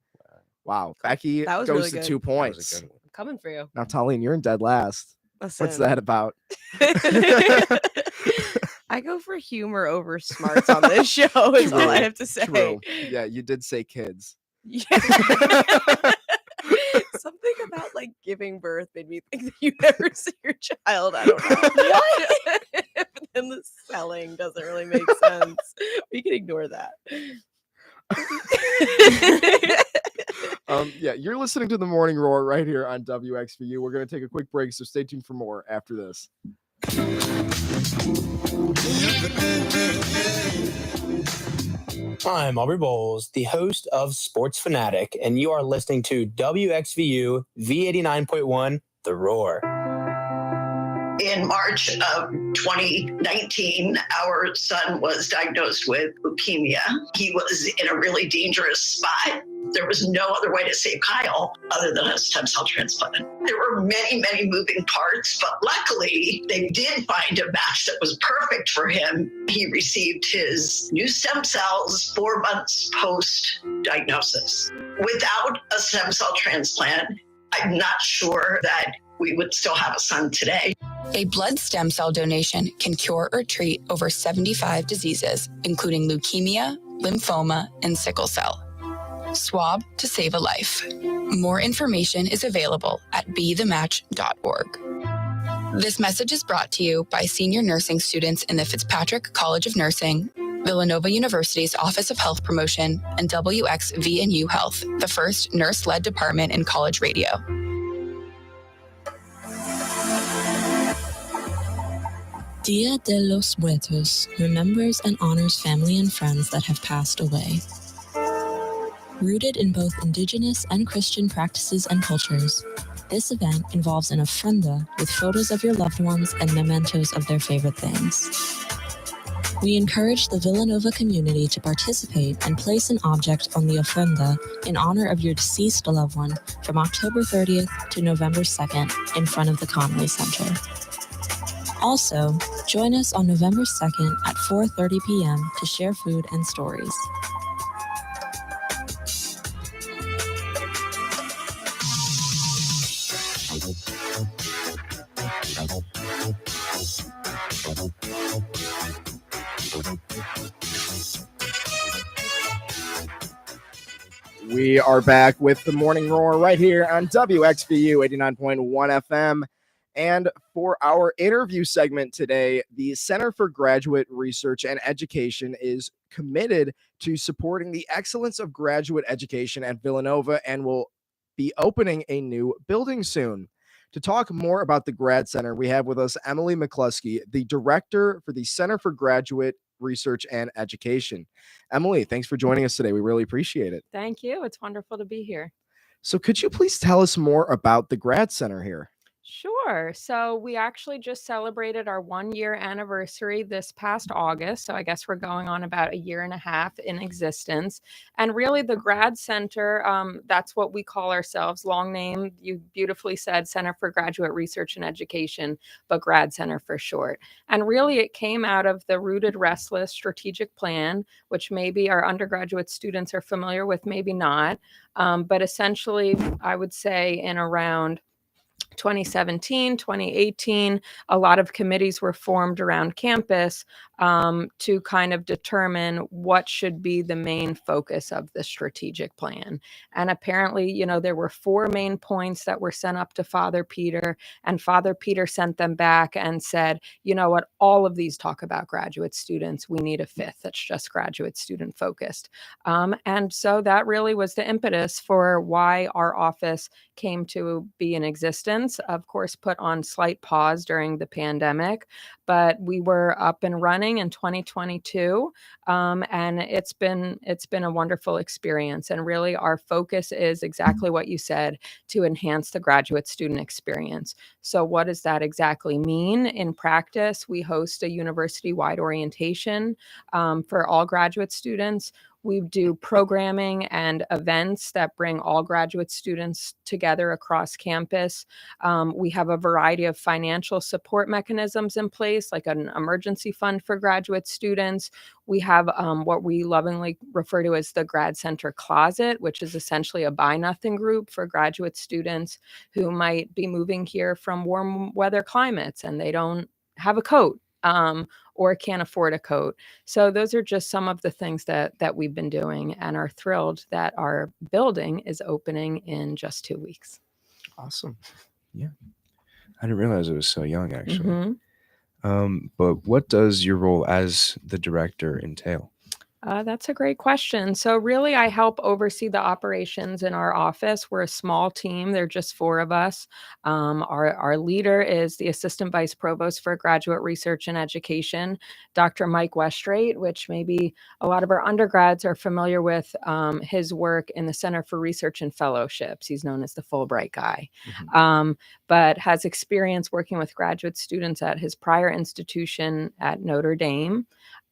Wow. Becky That was goes really to good. 2 That was points. a good one. I'm coming for you. Now, Talene, you're in dead last. What's Listen. that about? I go for humor over smarts on this show, is all I True, have to say. True. Yeah, you did say kids. Yeah. Something about like giving birth made me think that you never see your child. I don't know. What? But then the selling doesn't really make sense. We can ignore that. Yeah, you're listening to the Morning Roar right here on WXVU. We're going to take a quick break, so stay tuned for more after this. I'm Aubrey Bowles, the host of Sports Fanatic, and you are listening to WXVU V89.1 The Roar. In March of 2019, our son was diagnosed with leukemia. He was in a really dangerous spot. There was no other way to save Kyle other than a stem cell transplant. There were many, many moving parts, but luckily they did find a match that was perfect for him. He received his new stem cells 4 months post-diagnosis. Without a stem cell transplant, I'm not sure that we would still have a son today. A blood stem cell donation can cure or treat over 75 diseases, including leukemia, lymphoma, and sickle cell. Swab to save a life. More information is available at bethematch.org. This message is brought to you by senior nursing students in the Fitzpatrick College of Nursing, Villanova University's Office of Health Promotion, and WXVNU Health, the first nurse-led department in college radio. Dia de los Muertos remembers and honors family and friends that have passed away. Rooted in both indigenous and Christian practices and cultures, this event involves an ofrenda with photos of your loved ones and mementos of their favorite things. We encourage the Villanova community to participate and place an object on the ofrenda in honor of your deceased loved one from October 30th to November 2nd in front of the Conway Center. Also, join us on November 2nd at 4:30 p.m. to share food and stories. We are back with the Morning Roar right here on WXVU 89.1 FM. And for our interview segment today, the Center for Graduate Research and Education is committed to supporting the excellence of graduate education at Villanova and will be opening a new building soon. To talk more about the Grad Center, we have with us Emily McCluskey, the director for the Center for Graduate Research and Education. Emily, thanks for joining us today. We really appreciate it. Thank you. It's wonderful to be here. So could you please tell us more about the Grad Center here? Sure. So we actually just celebrated our 1-year anniversary this past August. So I guess we're going on about a year and a half in existence. And really the Grad Center, that's what we call ourselves. Long name, you beautifully said, Center for Graduate Research and Education, but Grad Center for short. And really it came out of the Rooted Restless strategic plan, which maybe our undergraduate students are familiar with, maybe not. But essentially, I would say in around 2017, 2018, a lot of committees were formed around campus to kind of determine what should be the main focus of the strategic plan. And apparently, you know, there were 4 main points that were sent up to Father Peter, and Father Peter sent them back and said, you know what, all of these talk about graduate students. We need a 5th that's just graduate student focused. And so that really was the impetus for why our office came to be in existence. Of course, put on slight pause during the pandemic, but we were up and running in 2022, and it's been a wonderful experience. And really, our focus is exactly what you said, to enhance the graduate student experience. So, what does that exactly mean in practice? We host a university-wide orientation for all graduate students. We do programming and events that bring all graduate students together across campus. We have a variety of financial support mechanisms in place, like an emergency fund for graduate students. We have what we lovingly refer to as the Grad Center Closet, which is essentially a buy nothing group for graduate students who might be moving here from warm weather climates and they don't have a coat. Or can't afford a coat. So those are just some of the things that we've been doing, and are thrilled that our building is opening in just 2 weeks. Awesome. Yeah. I didn't realize it was so young, actually. Mhm. But what does your role as the director entail? That's a great question. So really, I help oversee the operations in our office. We're a small team. There are just 4 of us. Our leader is the Assistant Vice Provost for Graduate Research and Education, Dr. Mike Westrate, which maybe a lot of our undergrads are familiar with his work in the Center for Research and Fellowships. He's known as the Fulbright guy, but has experience working with graduate students at his prior institution at Notre Dame.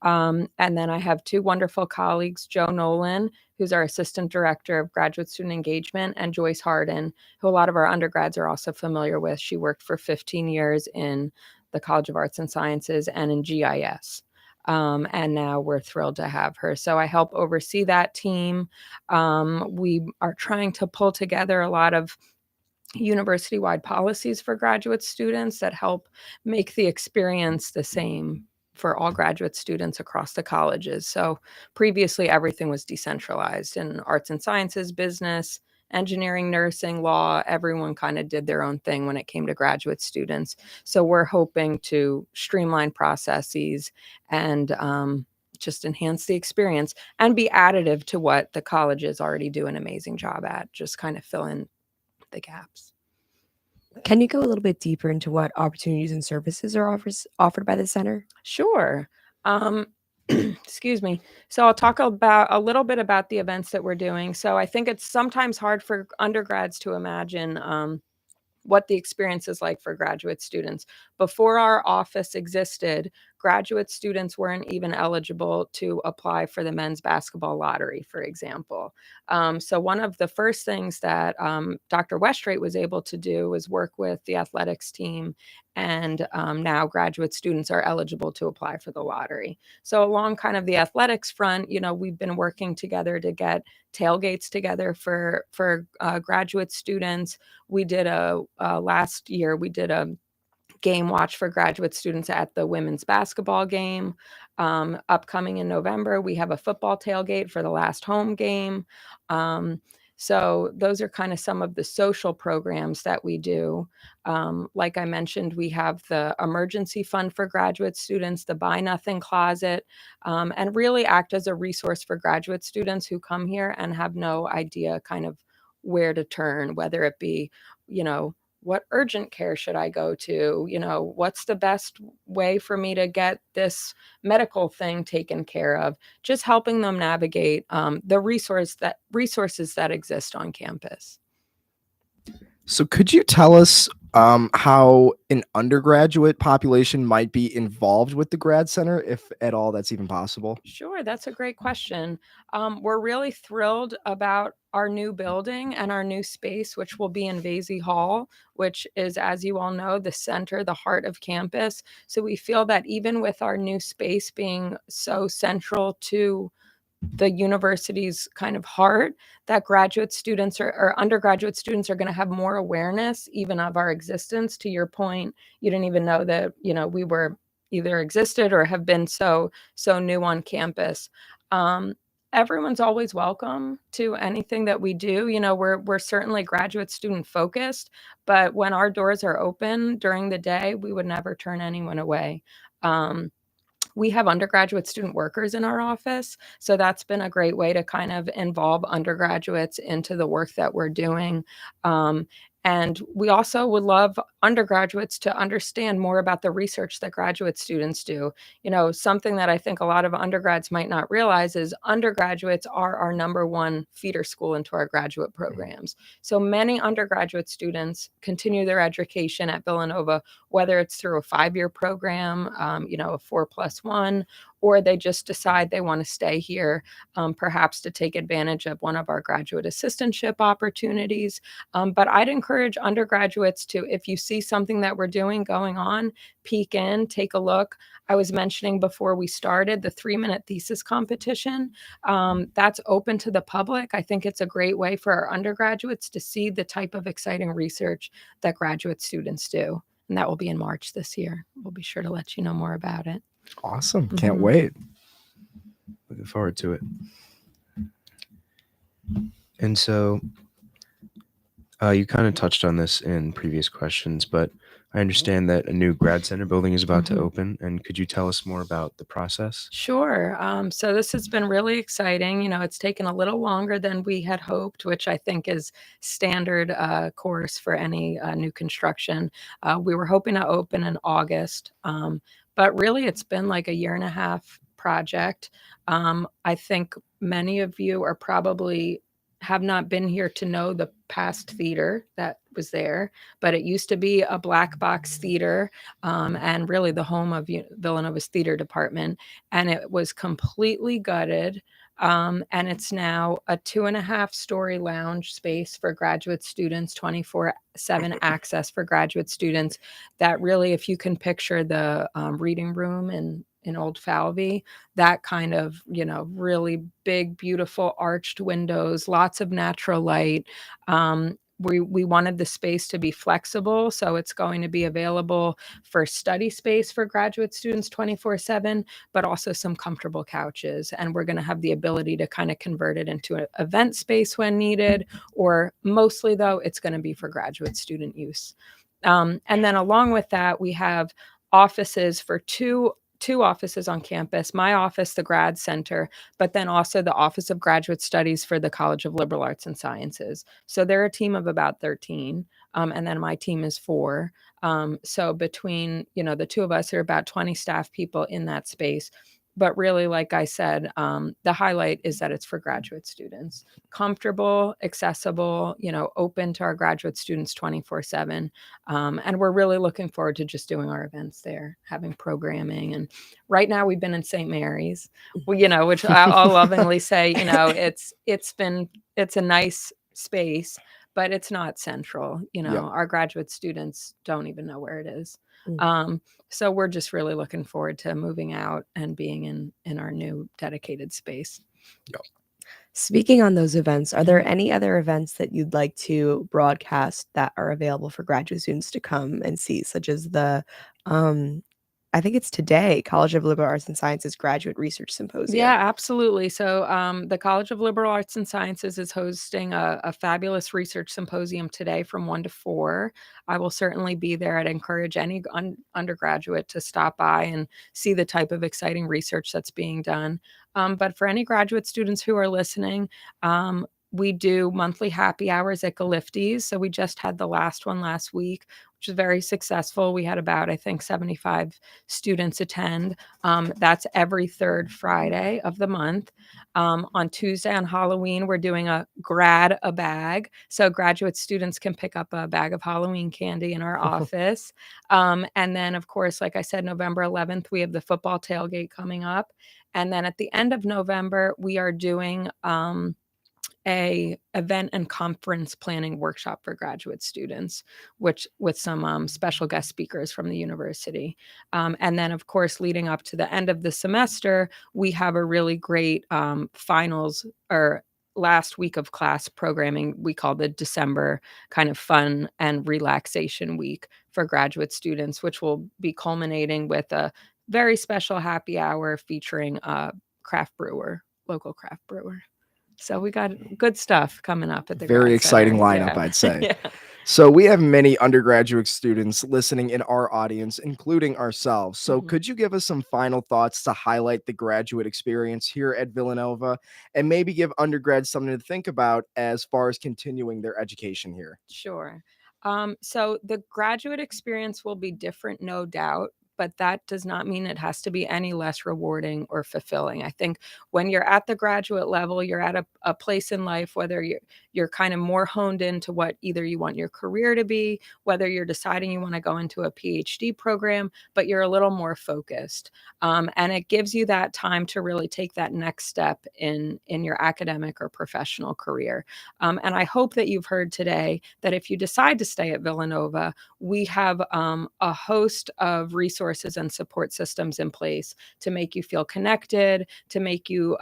And then I have 2 wonderful colleagues, Joe Nolan, who's our Assistant Director of Graduate Student Engagement, and Joyce Harden, who a lot of our undergrads are also familiar with. She worked for 15 years in the College of Arts and Sciences and in GIS. And now we're thrilled to have her. So I help oversee that team. We are trying to pull together a lot of university-wide policies for graduate students that help make the experience the same for all graduate students across the colleges. So previously, everything was decentralized in arts and sciences, business, engineering, nursing, law. Everyone kind of did their own thing when it came to graduate students. So we're hoping to streamline processes and just enhance the experience and be additive to what the colleges already do an amazing job at, just kind of fill in the gaps. Can you go a little bit deeper into what opportunities and services are offered by the center? Sure. Excuse me. So I'll talk about a little bit about the events that we're doing. So I think it's sometimes hard for undergrads to imagine what the experience is like for graduate students. Before our office existed, graduate students weren't even eligible to apply for the men's basketball lottery, for example. So one of the first things that Dr. Westrate was able to do was work with the athletics team, and now graduate students are eligible to apply for the lottery. So along kind of the athletics front, we've been working together to get tailgates together for graduate students. We did last year, we did a game watch for graduate students at the women's basketball game. Upcoming in November, we have a football tailgate for the last home game. So those are kind of some of the social programs that we do. Like I mentioned, we have the emergency fund for graduate students, the Buy Nothing Closet, and really act as a resource for graduate students who come here and have no idea kind of where to turn, whether it be, what urgent care should I go to? What's the best way for me to get this medical thing taken care of? Just helping them navigate the resources that exist on campus. So could you tell us how an undergraduate population might be involved with the grad center, if at all that's even possible? Sure, that's a great question. We're really thrilled about our new building and our new space, which will be in Vasey Hall, which is, as you all know, the center, the heart of campus. So we feel that even with our new space being so central to the university's kind of heart, that graduate students or undergraduate students are going to have more awareness even of our existence. To your point, you didn't even know that, we were either existed or have been so new on campus. Everyone's always welcome to anything that we do. We're certainly graduate student focused, but when our doors are open during the day, we would never turn anyone away. We have undergraduate student workers in our office, so that's been a great way to kind of involve undergraduates into the work that we're doing. And we also would love undergraduates to understand more about the research that graduate students do. Something that I think a lot of undergrads might not realize is undergraduates are our number one feeder school into our graduate programs. So many undergraduate students continue their education at Villanova, whether it's through a 5-year program, a 4+1, or they just decide they want to stay here, perhaps to take advantage of one of our graduate assistantship opportunities. But I'd encourage undergraduates to, if you see something that we're doing going on, peek in, take a look. I was mentioning before we started the 3-minute thesis competition. That's open to the public. I think it's a great way for our undergraduates to see the type of exciting research that graduate students do. And that will be in March this year. We'll be sure to let you know more about it. Awesome. Can't Mhm. wait. Looking forward to it. And so you kind of touched on this in previous questions, but I understand that a new grad center building is about to open. And could you tell us more about the process? Sure. So this has been really exciting. It's taken a little longer than we had hoped, which I think is standard course for any new construction. We were hoping to open in August, but really it's been like a 1.5-year project. I think many of you are probably have not been here to know the past theater that was there, but it used to be a black box theater, and really the home of Villanova's theater department. And it was completely gutted. And it's now a 2.5-story lounge space for graduate students, 24/7 access for graduate students. That really, if you can picture the reading room in Old Falvey, that kind of, really big, beautiful arched windows, lots of natural light. We wanted the space to be flexible, so it's going to be available for study space for graduate students 24/7, but also some comfortable couches. And we're going to have the ability to kind of convert it into an event space when needed, or mostly, though, it's going to be for graduate student use. And then along with that, we have offices for two offices on campus, my office, the grad center, but then also the Office of Graduate Studies for the College of Liberal Arts and Sciences. So they're a team of about 13, and then my team is 4. So between, the two of us, there are about 20 staff people in that space. But really, like I said, the highlight is that it's for graduate students. Comfortable, accessible, open to our graduate students 24/7. And we're really looking forward to just doing our events there, having programming. And right now we've been in St. Mary's, which I'll lovingly say, it's a nice space, but it's not central. Our graduate students don't even know where it is. So we're just really looking forward to moving out and being in our new dedicated space. Speaking on those events, are there any other events that you'd like to broadcast that are available for graduate students to come and see, such as the, I think it's today, College of Liberal Arts and Sciences Graduate Research Symposium? Yeah, absolutely. So the College of Liberal Arts and Sciences is hosting a fabulous research symposium today from 1 to 4. I will certainly be there. I'd encourage any undergraduate to stop by and see the type of exciting research that's being done. But for any graduate students who are listening, we do monthly happy hours at Galiftes. So we just had the last one last week, which was very successful. We had about, I think, 75 students attend. That's every third Friday of the month. On Tuesday, on Halloween, we're doing a grad a bag. So graduate students can pick up a bag of Halloween candy in our office. And then, of course, like I said, November 11th, we have the football tailgate coming up. And then at the end of November, we are doing a event and conference planning workshop for graduate students, which with some special guest speakers from the university. And then, of course, leading up to the end of the semester, we have a really great finals or last week of class programming we call the December kind of fun and relaxation week for graduate students, which will be culminating with a very special happy hour featuring a local craft brewer. So we got good stuff coming up at the Very grad exciting center. lineup, Yeah. I'd say. Yeah. So we have many undergraduate students listening in our audience, including ourselves. So Mhm. could you give us some final thoughts to highlight the graduate experience here at Villanova and maybe give undergrads something to think about as far as continuing their education here? Sure. So the graduate experience will be different, no doubt, but that does not mean it has to be any less rewarding or fulfilling. I think when you're at the graduate level, you're at a place in life, whether you're kind of more honed into what either you want your career to be, whether you're deciding you want to go into a PhD program, but you're a little more focused. And it gives you that time to really take that next step in your academic or professional career. And I hope that you've heard today that if you decide to stay at Villanova, we have a host of resources and support systems in place to make you feel connected, to make you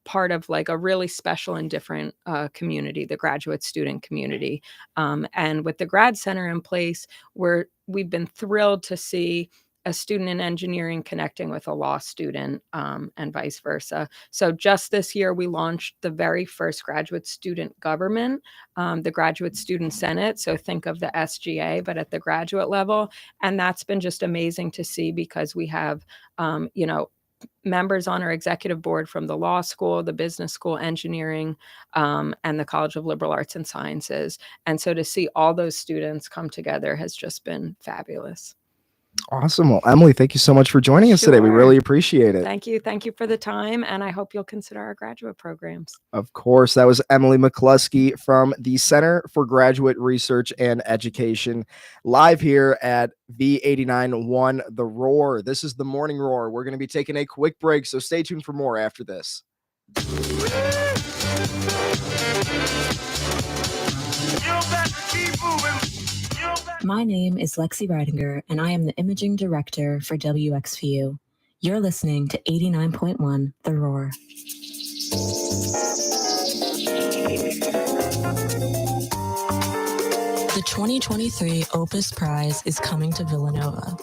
part of like a really special and different community, the graduate student community. And with the Grad Center in place, we've been thrilled to see a student in engineering connecting with a law student and vice versa. So just this year, we launched the very first graduate student government, the Graduate Student Senate. So think of the SGA, but at the graduate level. And that's been just amazing to see because we have, members on our executive board from the law school, the business school, engineering, and the College of Liberal Arts and Sciences. And so to see all those students come together has just been fabulous. Awesome. Well, Emily, thank you so much for joining us today. We Sure. really appreciate it. Thank you. Thank you for the time. And I hope you'll consider our graduate programs. Of course, that was Emily McCluskey from the Center for Graduate Research and Education, live here at V89.1 The Roar. This is the Morning Roar. We're going to be taking a quick break, so stay tuned for more after this. My name is Lexi Reidinger, and I am the Imaging Director for WXVU. You're listening to 89.1 The Roar. The 2023 Opus Prize is coming to Villanova.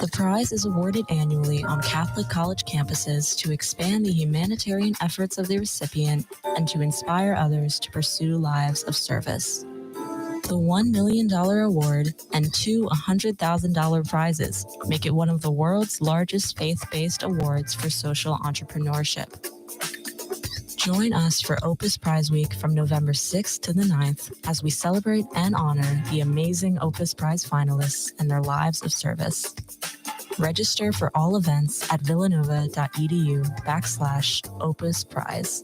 The prize is awarded annually on Catholic college campuses to expand the humanitarian efforts of the recipient and to inspire others to pursue lives of service. The $1 million award and two $100,000 prizes make it one of the world's largest faith-based awards for social entrepreneurship. Join us for Opus Prize Week from November 6th to the 9th as we celebrate and honor the amazing Opus Prize finalists and their lives of service. Register for all events at villanova.edu/Opus Prize.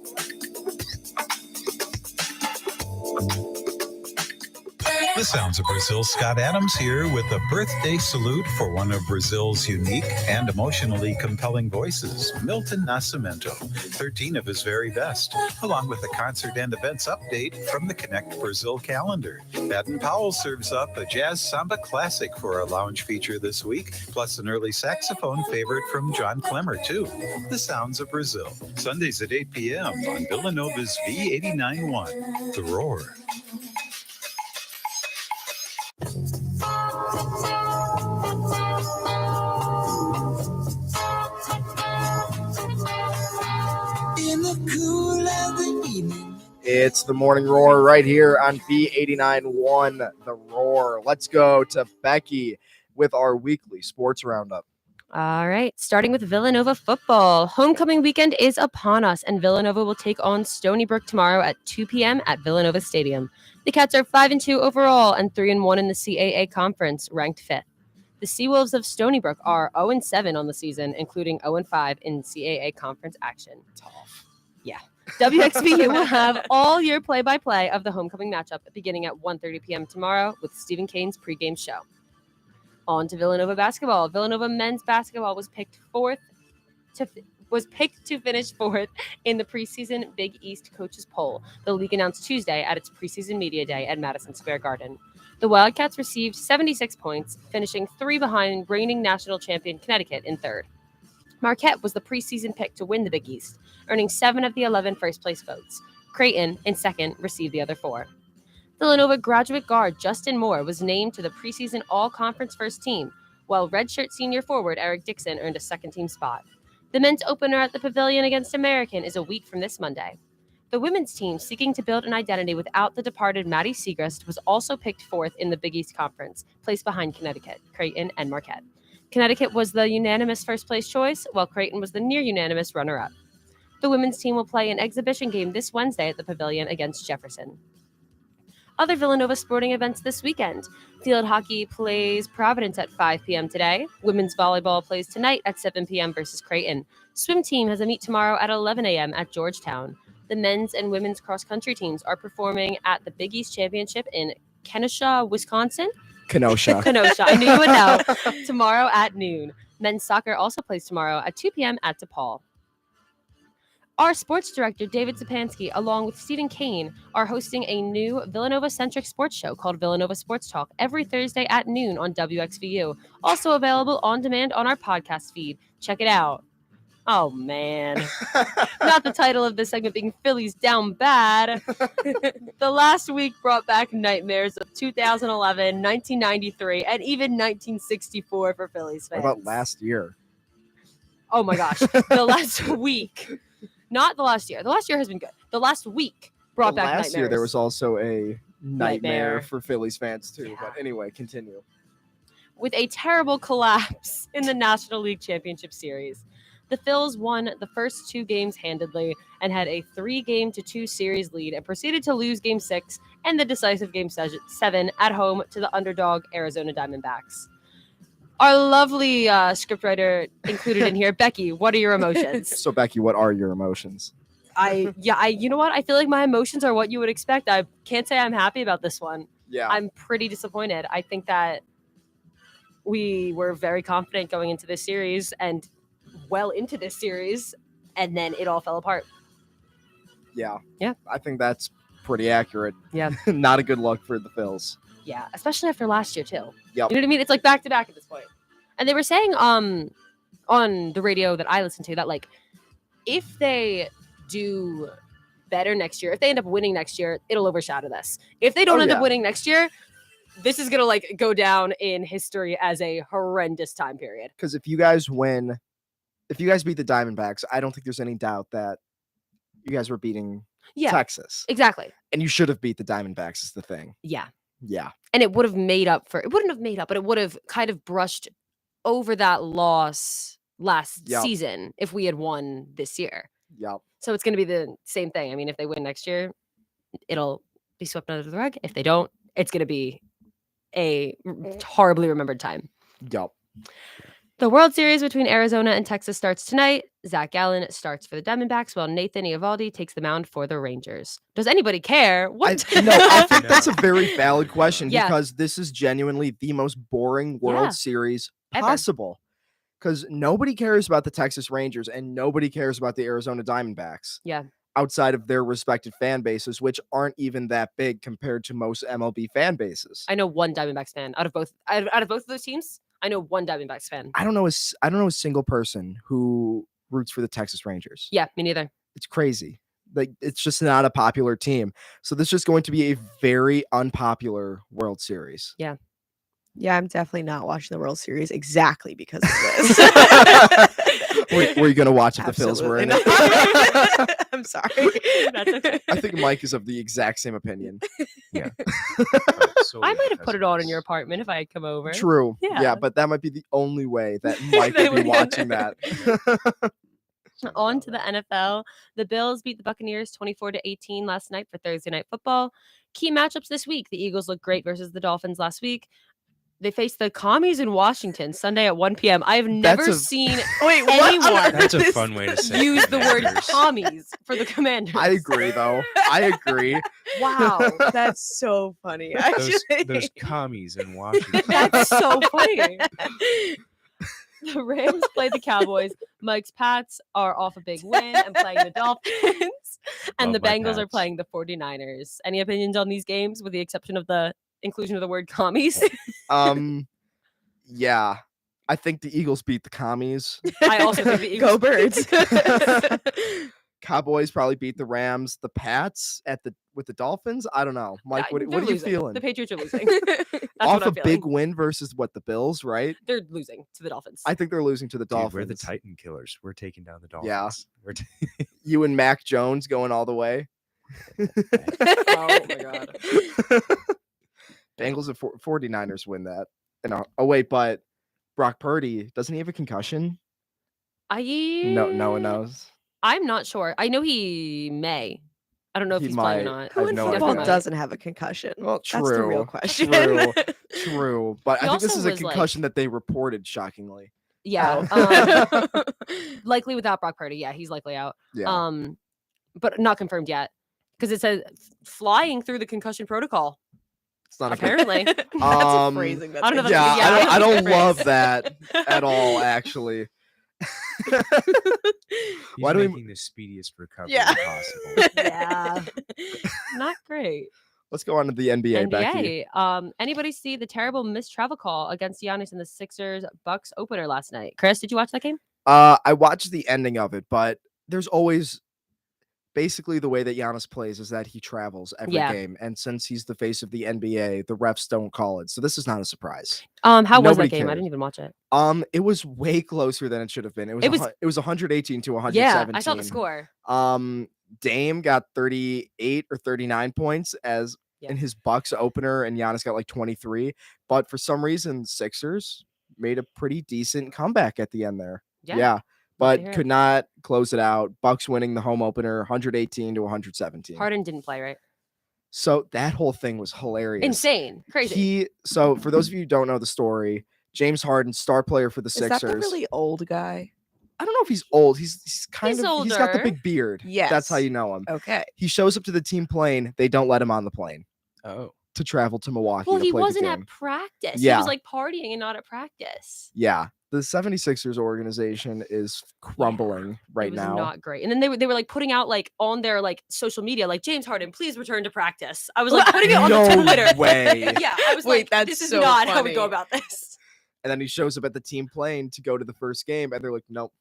The Sounds of Brazil, Scott Adams here with a birthday salute for one of Brazil's unique and emotionally compelling voices, Milton Nascimento, 13 of his very best, along with a concert and events update from the Connect Brazil calendar. Baden Powell serves up a jazz samba classic for our lounge feature this week, plus an early saxophone favorite from John Clemmer, too. The Sounds of Brazil, Sundays at 8 p.m. on Villanova's V89.1, The Roar. It's the Morning Roar right here on V89.1 The Roar. Let's go to Becky with our weekly sports roundup. All right, starting with Villanova football. Homecoming weekend is upon us, and Villanova will take on Stony Brook tomorrow at 2 p.m. at Villanova Stadium. The Cats are 5-2 overall and 3-1 in the CAA conference, ranked 5th. The Seawolves of Stony Brook are 0-7 on the season, including 0-5 in CAA conference action. Tough. Yeah. WXVU will have all your play-by-play of the homecoming matchup beginning at 1:30 p.m. tomorrow with Stephen Kane's pregame show. On to Villanova basketball. Villanova men's basketball was picked to finish fourth in the preseason Big East coaches poll. The league announced Tuesday at its preseason media day at Madison Square Garden. The Wildcats received 76 points, finishing 3 behind reigning national champion Connecticut in third. Marquette was the preseason pick to win the Big East, earning 7 of the 11 first-place votes. Creighton, in second, received the other 4. Villanova graduate guard Justin Moore was named to the preseason all-conference first team, while redshirt senior forward Eric Dixon earned a second-team spot. The men's opener at the Pavilion against American is a week from this Monday. The women's team, seeking to build an identity without the departed Maddie Siegrist, was also picked fourth in the Big East Conference, placed behind Connecticut, Creighton, and Marquette. Connecticut was the unanimous first-place choice, while Creighton was the near-unanimous runner-up. The women's team will play an exhibition game this Wednesday at the Pavilion against Jefferson. Other Villanova sporting events this weekend. Field hockey plays Providence at 5 p.m. today. Women's volleyball plays tonight at 7 p.m. versus Creighton. Swim team has a meet tomorrow at 11 a.m. at Georgetown. The men's and women's cross-country teams are performing at the Big East Championship in Kenosha, Wisconsin. Kenosha. Kenosha. I knew you would know. Tomorrow at noon. Men's soccer also plays tomorrow at 2 p.m. at DePaul. Our sports director, David Zapansky, along with Stephen Kane, are hosting a new Villanova-centric sports show called Villanova Sports Talk every Thursday at noon on WXVU. Also available on demand on our podcast feed. Check it out. Oh, man. Not the title of this segment being Phillies down bad. The last week brought back nightmares of 2011, 1993, and even 1964 for Phillies What fans. about last year? Oh, my gosh. The last week. Not the last year. The last year has been good. The last week brought Well, back last nightmares. year there was also a nightmare Nightmare. for Phillies fans too. Yeah. But anyway, continue. With a terrible collapse in the National League Championship Series. The Phils won the first 2 games handedly and had a 3-2 series lead and proceeded to lose Game 6 and the decisive Game 7 at home to the underdog Arizona Diamondbacks. Our lovely scriptwriter included in here, Becky, what are your emotions? So Becky, what are your emotions? You know what? I feel like my emotions are what you would expect. I can't say I'm happy about this one. Yeah. I'm pretty disappointed. I think that we were very confident going into this series and well into this series, and then it all fell apart. Yeah. Yeah. I think that's pretty accurate. Yeah. Not a good look for the Phils. Yeah, especially after last year too. Yep. You know what I mean? It's like back to back at this point. And they were saying on the radio that I listened to that like if they do better next year, if they end up winning next year, it'll overshadow this. If they don't end up winning next year, this is gonna like go down in history as a horrendous time period. Because if you guys beat the Diamondbacks, I don't think there's any doubt that you guys were beating Texas. Exactly. And you should have beat the Diamondbacks is the thing. Yeah. Yeah. And it would have made up for it wouldn't have made up, but it would have kind of brushed over that loss last season if we had won this year. Yep. So it's going to be the same thing. I mean, if they win next year, it'll be swept under the rug. If they don't, it's going to be a horribly remembered time. Yep. The World Series between Arizona and Texas starts tonight. Zach Gallen starts for the Diamondbacks while Nathan Eovaldi takes the mound for the Rangers. Does anybody care? I think that's a very valid question because this is genuinely the most boring World Series possible. Because nobody cares about the Texas Rangers and nobody cares about the Arizona Diamondbacks. Yeah. Outside of their respective fan bases, which aren't even that big compared to most MLB fan bases. I know one Diamondbacks fan out of both of those teams. I know one Diamondbacks fan. I don't know a single person who roots for the Texas Rangers. Yeah, me neither. It's crazy. Like it's just not a popular team. So this is just going to be a very unpopular World Series. Yeah. Yeah, I'm definitely not watching the World Series exactly because of this. Were you going to watch if the Phils were in it? I'm sorry. That's okay. I think Mike is of the exact same opinion. Yeah. I might have put it on in your apartment if I had come over. True. Yeah. Yeah, but that might be the only way that Mike would be watching that. On to the NFL. The Bills beat the Buccaneers 24-18 last night for Thursday Night Football. Key matchups this week. The Eagles looked great versus the Dolphins last week. They faced the Commies in Washington Sunday at 1 p.m. I have never seen anyone That's a fun way to say use the word Commanders. commies for the Commanders. I agree, though. I agree. Wow, that's so funny. Actually, Those commies in Washington. That's so funny. The Rams play the Cowboys. Mike's Pats are off a big win and playing the Dolphins. And Love the my Bengals are Pats. playing the 49ers. Any opinions on these games with the exception of the inclusion of the word commies? Yeah. I think the Eagles beat the Commies. I also think the Eagles Go Birds. Cowboys probably beat the Rams. The Pats with the Dolphins. I don't know, Mike. What They're are you losing. feeling? The Patriots are losing. That's Off what I'm a big feeling. win versus the Bills, right? They're losing to the Dolphins. I think they're losing to the Dude, Dolphins. we're the Titan killers. We're taking down the Dolphins. Yeah. We're You and Mac Jones going all the way. Oh my god. Bengals and 49ers win that. Oh wait, but Brock Purdy, doesn't he have a concussion? No one knows. I'm not sure. I know he may. I don't know if He he's playing might. or not. I have Who in no football idea. doesn't have a concussion? Well, true. That's the real question. True. True. But He I think this also is a was, like- concussion that they reported shockingly. Yeah. Oh. Likely without Brock Purdy. Yeah, he's likely out. Yeah. But not confirmed yet because it says flying through the concussion protocol. It's not a Apparently. That's a Um, phrasing. That's I don't know if yeah, that's- yeah, I I don't don't think love it's that at all, actually. He's Why do we- making the speediest recovery Yeah. possible. Yeah. Not great. Let's go on to the NBA, Becky. NBA. Anybody see the terrible missed travel call against Giannis in the Sixers Bucks opener last night? Chris, did you watch that game? I watched the ending of it, but there's always basically the way that Giannis plays is that he travels every Yeah. game, and since he's the face of the NBA, the refs don't call it, so this is not a surprise. How was Nobody that game? I cared. didn't even watch it. It was way closer than it should have been. It was- was 118 to 117. Yeah, I saw the score. Dame got 38 or 39 points as Yeah. in his Bucks opener, and Giannis got like 23. But for some reason, Sixers made a pretty decent comeback at the end there. Yeah. Yeah. Love to But hear could it. not close it out. Bucks winning the home opener 118 to 117. Harden didn't play, right? So that whole thing was hilarious. Insane. Crazy. So for those of you who don't know the story, James Harden, star player for the Is Sixers. that the really old guy? I don't know if he's old. He's kind He's of he's got the older. big beard. That's how Yes. you know him. Okay. He shows up to the team plane. They don't let him on the plane Oh. to travel to Milwaukee. Well, to he play the wasn't game. at practice. Yeah. He was like partying and not at practice. Yeah, the 76ers organization is crumbling right it was now. not great. And then they were like putting out like on their like social media, like James Harden, please return to practice. I was like putting it on No the Twitter. way. Yeah, I was Wait, like, that's this is so not how we go funny. about this. And then he shows up at the team plane to go to the first game, and they're like, nope.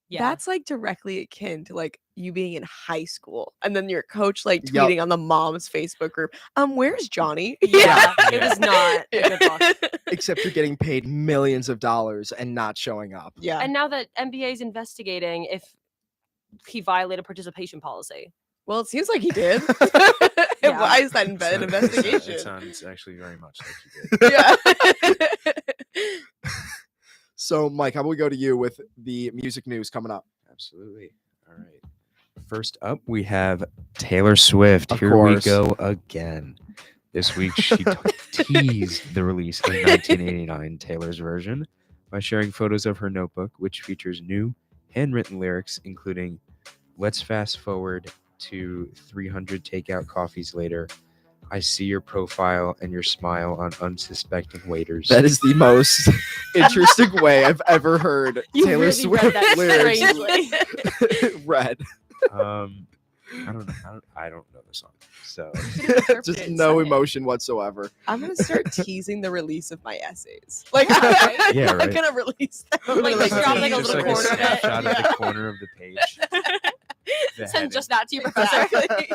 Yeah. That's like directly akin to like you being in high school and then your coach like Yup. tweeting on the mom's Facebook group, where's Johnny? Yeah, Yeah. it was not a good look. Except you're getting paid millions of dollars and not showing up. Yeah. And now that NBA is investigating if he violated participation policy. Well, it seems like he did. Yeah. Why is that an It investigation? sounds actually very much like he did. Yeah. So, Mike, how about we go to you with the music news coming up? Absolutely. All right. First up, we have Taylor Swift. Of Here course. we go again. This week, she teased the release of 1989 Taylor's version by sharing photos of her notebook, which features new handwritten lyrics, including "Let's fast forward to 300 takeout coffees later. I see your profile and your smile on unsuspecting waiters." That is the most interesting way I've ever heard You Taylor really Swift read that lyrics strangely. read. I don't know. I don't know the song. So Just no emotion whatsoever. I'm gonna start teasing the release of my essays. Like, Yeah, I'm right. gonna release them. Like, Just drop, like, a just little like corner of it. snapshot of the corner of the page. The Send heading. just that to your professor. Exactly.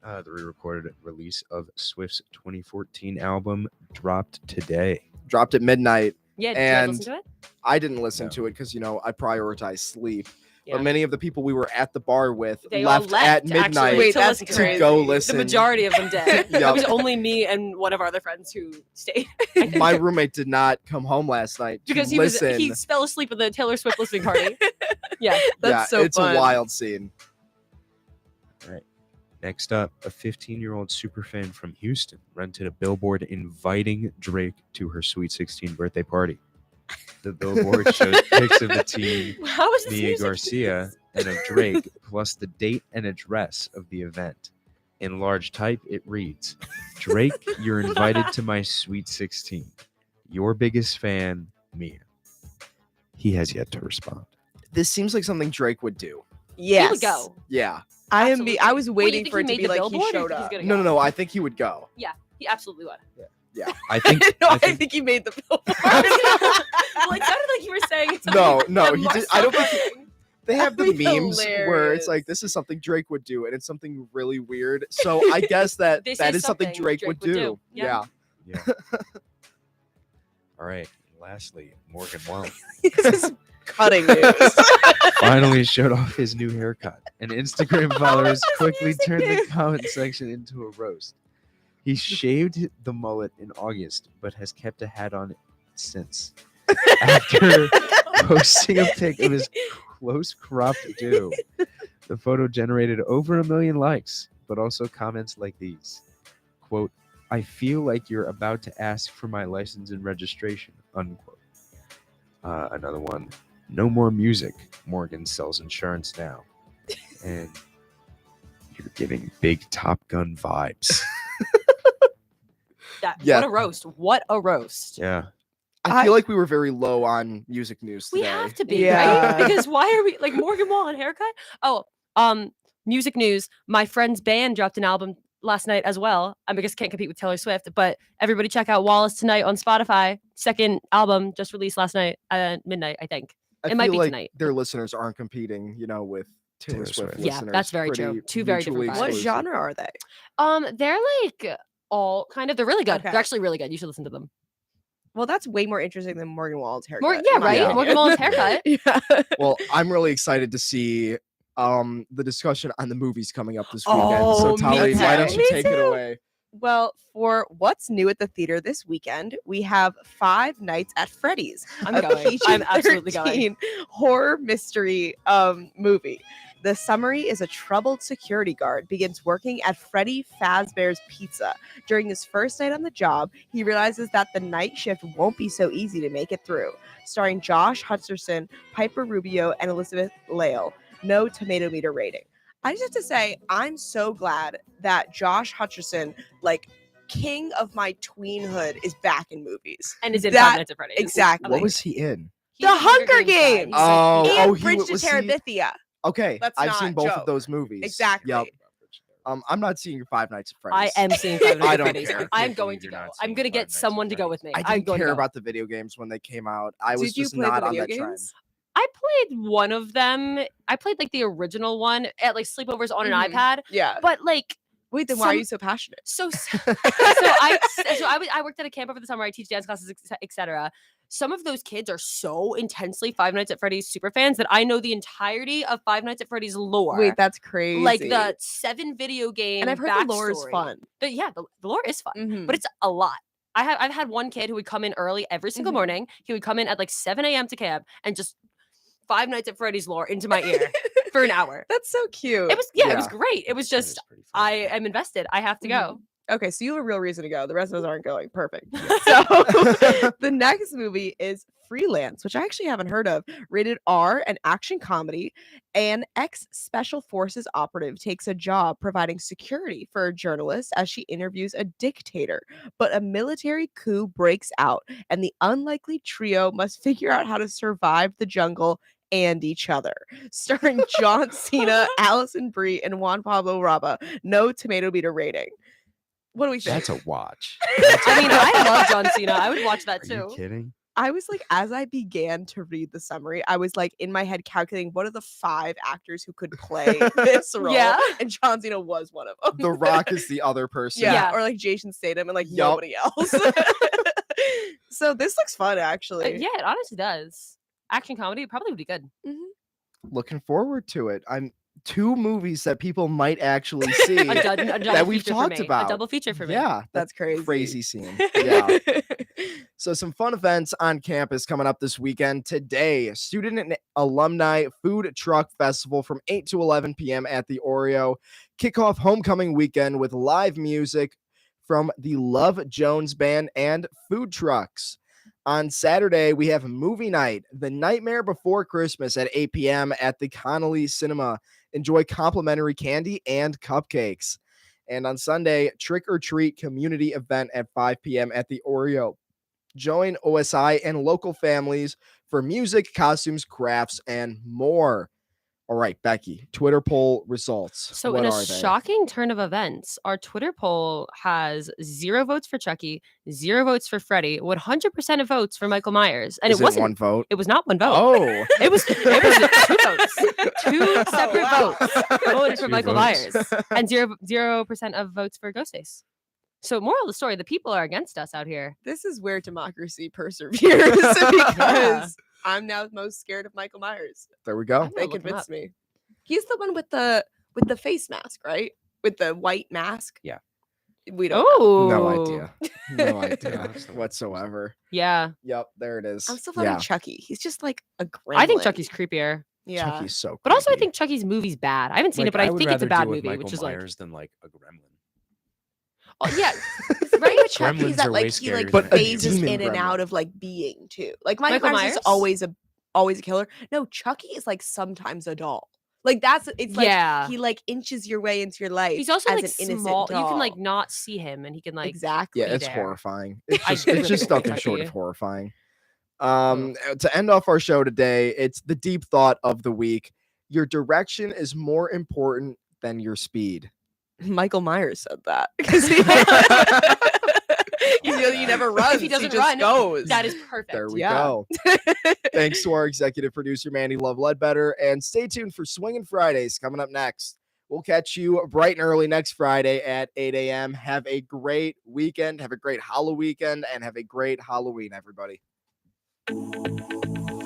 The re-recorded release of Swift's 2014 album dropped today. Dropped at midnight. Yeah, did you guys And listen to it? I didn't listen No. to it because, I prioritize sleep. Yeah. But many of the people we were at the bar with They all left left at actually midnight Wait, to that's listen to to it. go crazy. listen. The majority of them did. It Yup. was only me and one of our other friends who stayed. My roommate did not come home last night to because listen. he fell asleep at the Taylor Swift listening party. Yeah. That's yeah, so it's fun. a wild scene. Next up, a 15-year-old superfan from Houston rented a billboard inviting Drake to her Sweet 16 birthday party. The billboard shows pics of the teen, How is this Mia music Garcia, and of Drake, plus the date and address of the event. In large type, it reads, "Drake, you're invited to my Sweet 16. Your biggest fan, Mia." He has yet to respond. This seems like something Drake would do. Yes. He would go. Yeah. I Absolutely. was Wait, you waiting think for he it to made be the like billboard, he or showed you think he's up. gonna No, go? no, I think he would go. Yeah, he absolutely would. I think. No, I I think think he made the billboard. Well, it sounded like you were saying something No, that he Mark did. I don't said. think they have the That'd be memes where it's hilarious. like this is something Drake would do, and it's something really weird. So I guess that This that is is something something Drake Drake would would do. do. Yeah. Yeah. All right. Lastly, Morgan Wallen This is cutting news. finally showed off his new haircut, and Instagram followers this quickly music turned the news? comment section into a roast. He shaved the mullet in August, but has kept a hat on since. After posting a pic of his close cropped do, The photo generated over 1 million likes, but also comments like these. Quote, "I feel like you're about to ask for my license and registration," unquote. Another one, "No more music. Morgan sells insurance now." And you're giving big Top Gun vibes. Yeah. What a roast. What a roast. Yeah. I feel like we were very low on music news today. We have to be, Yeah. right? Because why are we like Morgan Wallen haircut? Oh, music news. My friend's band dropped an album last night as well. I guess can't compete with Taylor Swift, but everybody check out Wallace Tonight on Spotify. Second album just released last night at midnight, I think. I It might feel be like tonight. their listeners aren't competing, with Taylor Taylor Swift Swift. Yeah, listeners. that's very true. Pretty Two very different mutually vibes. What exclusive. genre are they? They're like all kind of. They're really good. Okay. They're actually really good. You should listen to them. Well, that's way more interesting than Morgan Wallen's haircut. Yeah, in my right? opinion. Morgan Wallen's haircut. Yeah. Well, I'm really excited to see the discussion on the movies coming up this weekend. Oh, So me Tali, why don't too. you Me take it too. away? Well, for what's new at the theater this weekend, we have Five Nights at Freddy's. I'm a going. I'm absolutely PG-13 going. horror mystery movie. The summary is a troubled security guard begins working at Freddy Fazbear's Pizza. During his first night on the job, he realizes that the night shift won't be so easy to make it through. Starring Josh Hutcherson, Piper Rubio, and Elizabeth Lale. No tomato meter rating. I just have to say, I'm so glad that Josh Hutcherson, like king of my tweenhood, is back in movies. And is in That- Five Nights at Freddy's. Exactly. What was he in? He's The in Hunger guy. Games. He's Oh, like- And he Bridge to was he- Terabithia. Okay, Let's I've seen not both joke. of those movies. Exactly. Yep. I'm not seeing Five Nights at I Freddy's. am seeing Five Nights I at don't Freddy's. care. I'm Can't going believe to you're go. not I'm seeing going to Five get Nights at someone to go with me. I I'm didn't going to care go. about the video games when they came out. I was Did you just play not the on video that trend. games? I played one of them. I played like the original one at like sleepovers on Mhm. an iPad. Yeah. But like, Wait, then why are some- you so passionate? I worked at a camp over the summer. I teach dance classes, etc. Some of those kids are so intensely Five Nights at Freddy's super fans that I know the entirety of Five Nights at Freddy's lore. Wait, that's crazy. like the 7 video game. and I've heard the lore is backstory. fun. The lore is fun, Mhm. but it's a lot. I've had one kid who would come in early every single Mhm. morning. He would come in at like 7 a.m. to camp and just Five Nights at Freddy's lore into my ear for an hour. That's so cute. It was it was Yeah. great. It was That is just pretty fun. I am invested. I have to go. Okay, so you have a real reason to go. The rest of us aren't going. Perfect. Yeah. So the next movie is Freelance, which I actually haven't heard of. Rated R, an action comedy. An ex-special forces operative takes a job providing security for a journalist as she interviews a dictator. But a military coup breaks out, and the unlikely trio must figure out how to survive the jungle and each other. Starring John Cena, Allison Brie, and Juan Pablo Raba. No tomato meter rating. What do we think? That's a watch. I mean, I love John Cena. I would watch that Are too. you kidding? I was like, as I began to read the summary, I was like in my head calculating what are the 5 actors who could play this role. Yeah. And John Cena was one of them. The Rock is the other person. Yeah. Yeah. Or like Jason Statham and like Yup. nobody else. So this looks fun actually. Yeah, it honestly does. Action comedy probably would be good. Looking forward to it. I'm 2 movies that people might actually see A double that we've feature for talked me. about. A double feature for me. Yeah, That's crazy. crazy scene. Yeah. So some fun events on campus coming up this weekend. Today, student and alumni food truck festival from 8 to 11 p.m. at the Oreo. Kick off homecoming weekend with live music from the Love Jones Band and food trucks. On Saturday, we have movie night, The Nightmare Before Christmas at 8 p.m. at the Connolly Cinema. Enjoy complimentary candy and cupcakes. And on Sunday, Trick or Treat community event at 5 p.m. at the Oreo. Join OSI and local families for music, costumes, crafts, and more. All right, Becky, Twitter poll results. So, What in a are they? shocking turn of events, our Twitter poll has 0 votes for Chucky, 0 votes for Freddy, 100% of votes for Michael Myers, and Is it wasn't one vote. It was not one vote. Oh, It was 2 votes, 2 separate wow. votes voted for 2 Michael votes. Myers, and 0% of votes for Ghostface. So, moral of the story: the people are against us out here. This is where democracy perseveres because I'm now most scared of Michael Myers. there we go. I'm They gonna look him convinced up. me. He's the one with the face mask, right? With the white mask. Yeah. We don't. Oh, No idea. No idea That's the one. whatsoever. Yeah, Yep, there it is. I'm still fond Yeah. of Chucky. He's just like a gremlin. I think Chucky's creepier. Yeah. Chucky's so. But also, I creepy. think Chucky's movie's bad. I haven't seen it, but I would think it's a rather bad deal with movie, Michael which is like, Myers than like a gremlin. oh yeah, Right with Chucky Gremlins is that are way like he like scarier But than a phases demon in and gremlin. out of like being too. Like Michael Myers is Myers? always a killer. No, Chucky is like sometimes a doll. Like it's like Yeah. he like inches your way into your life. he's also as like an innocent small. You can like doll. not see him, and he can like exactly. Yeah, be it's there. horrifying. It's I just it's just really nothing short of Chucky. horrifying. To end off our show today, it's the deep thought of the week. Your direction is more important than your speed. Michael Myers said that because he never runs. If he doesn't just run, goes. that is perfect. There we Yeah. go. Thanks to our executive producer, Mandy Love Ledbetter. And stay tuned for Swinging Fridays coming up next. We'll catch you bright and early next Friday at 8 a.m. Have a great weekend. Have a great Halloween, and have a great Halloween, everybody.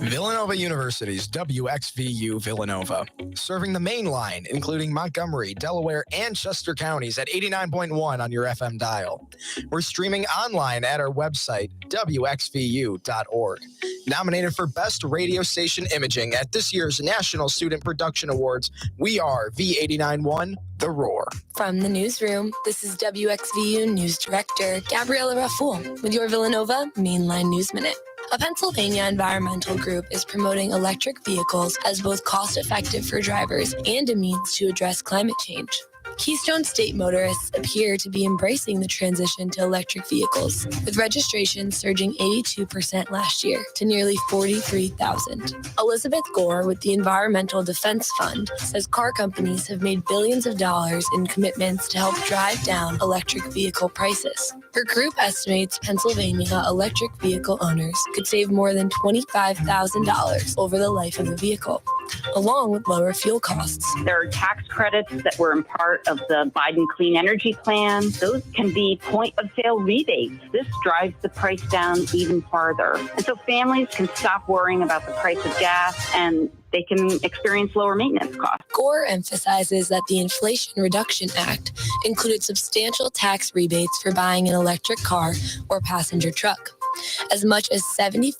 Villanova University's WXVU Villanova, serving the main line, including Montgomery, Delaware, and Chester counties at 89.1 on your FM dial. We're streaming online at our website, wxvu.org. Nominated for Best Radio Station Imaging at this year's National Student Production Awards, we are V89.1, The Roar. From the newsroom, this is WXVU News Director Gabriella Raful with your Villanova Mainline News Minute. A Pennsylvania environmental group is promoting electric vehicles as both cost-effective for drivers and a means to address climate change. Keystone State motorists appear to be embracing the transition to electric vehicles, with registration surging 82% last year to nearly 43,000. Elizabeth Gore with the Environmental Defense Fund says car companies have made billions of dollars in commitments to help drive down electric vehicle prices. Her group estimates Pennsylvania electric vehicle owners could save more than $25,000 over the life of the vehicle, along with lower fuel costs. There are tax credits that were in part of the Biden Clean Energy Plan. Those can be point-of-sale rebates. This drives the price down even farther. And so families can stop worrying about the price of gas, and they can experience lower maintenance costs. Gore emphasizes that the Inflation Reduction Act included substantial tax rebates for buying an electric car or passenger truck. As much as $7,500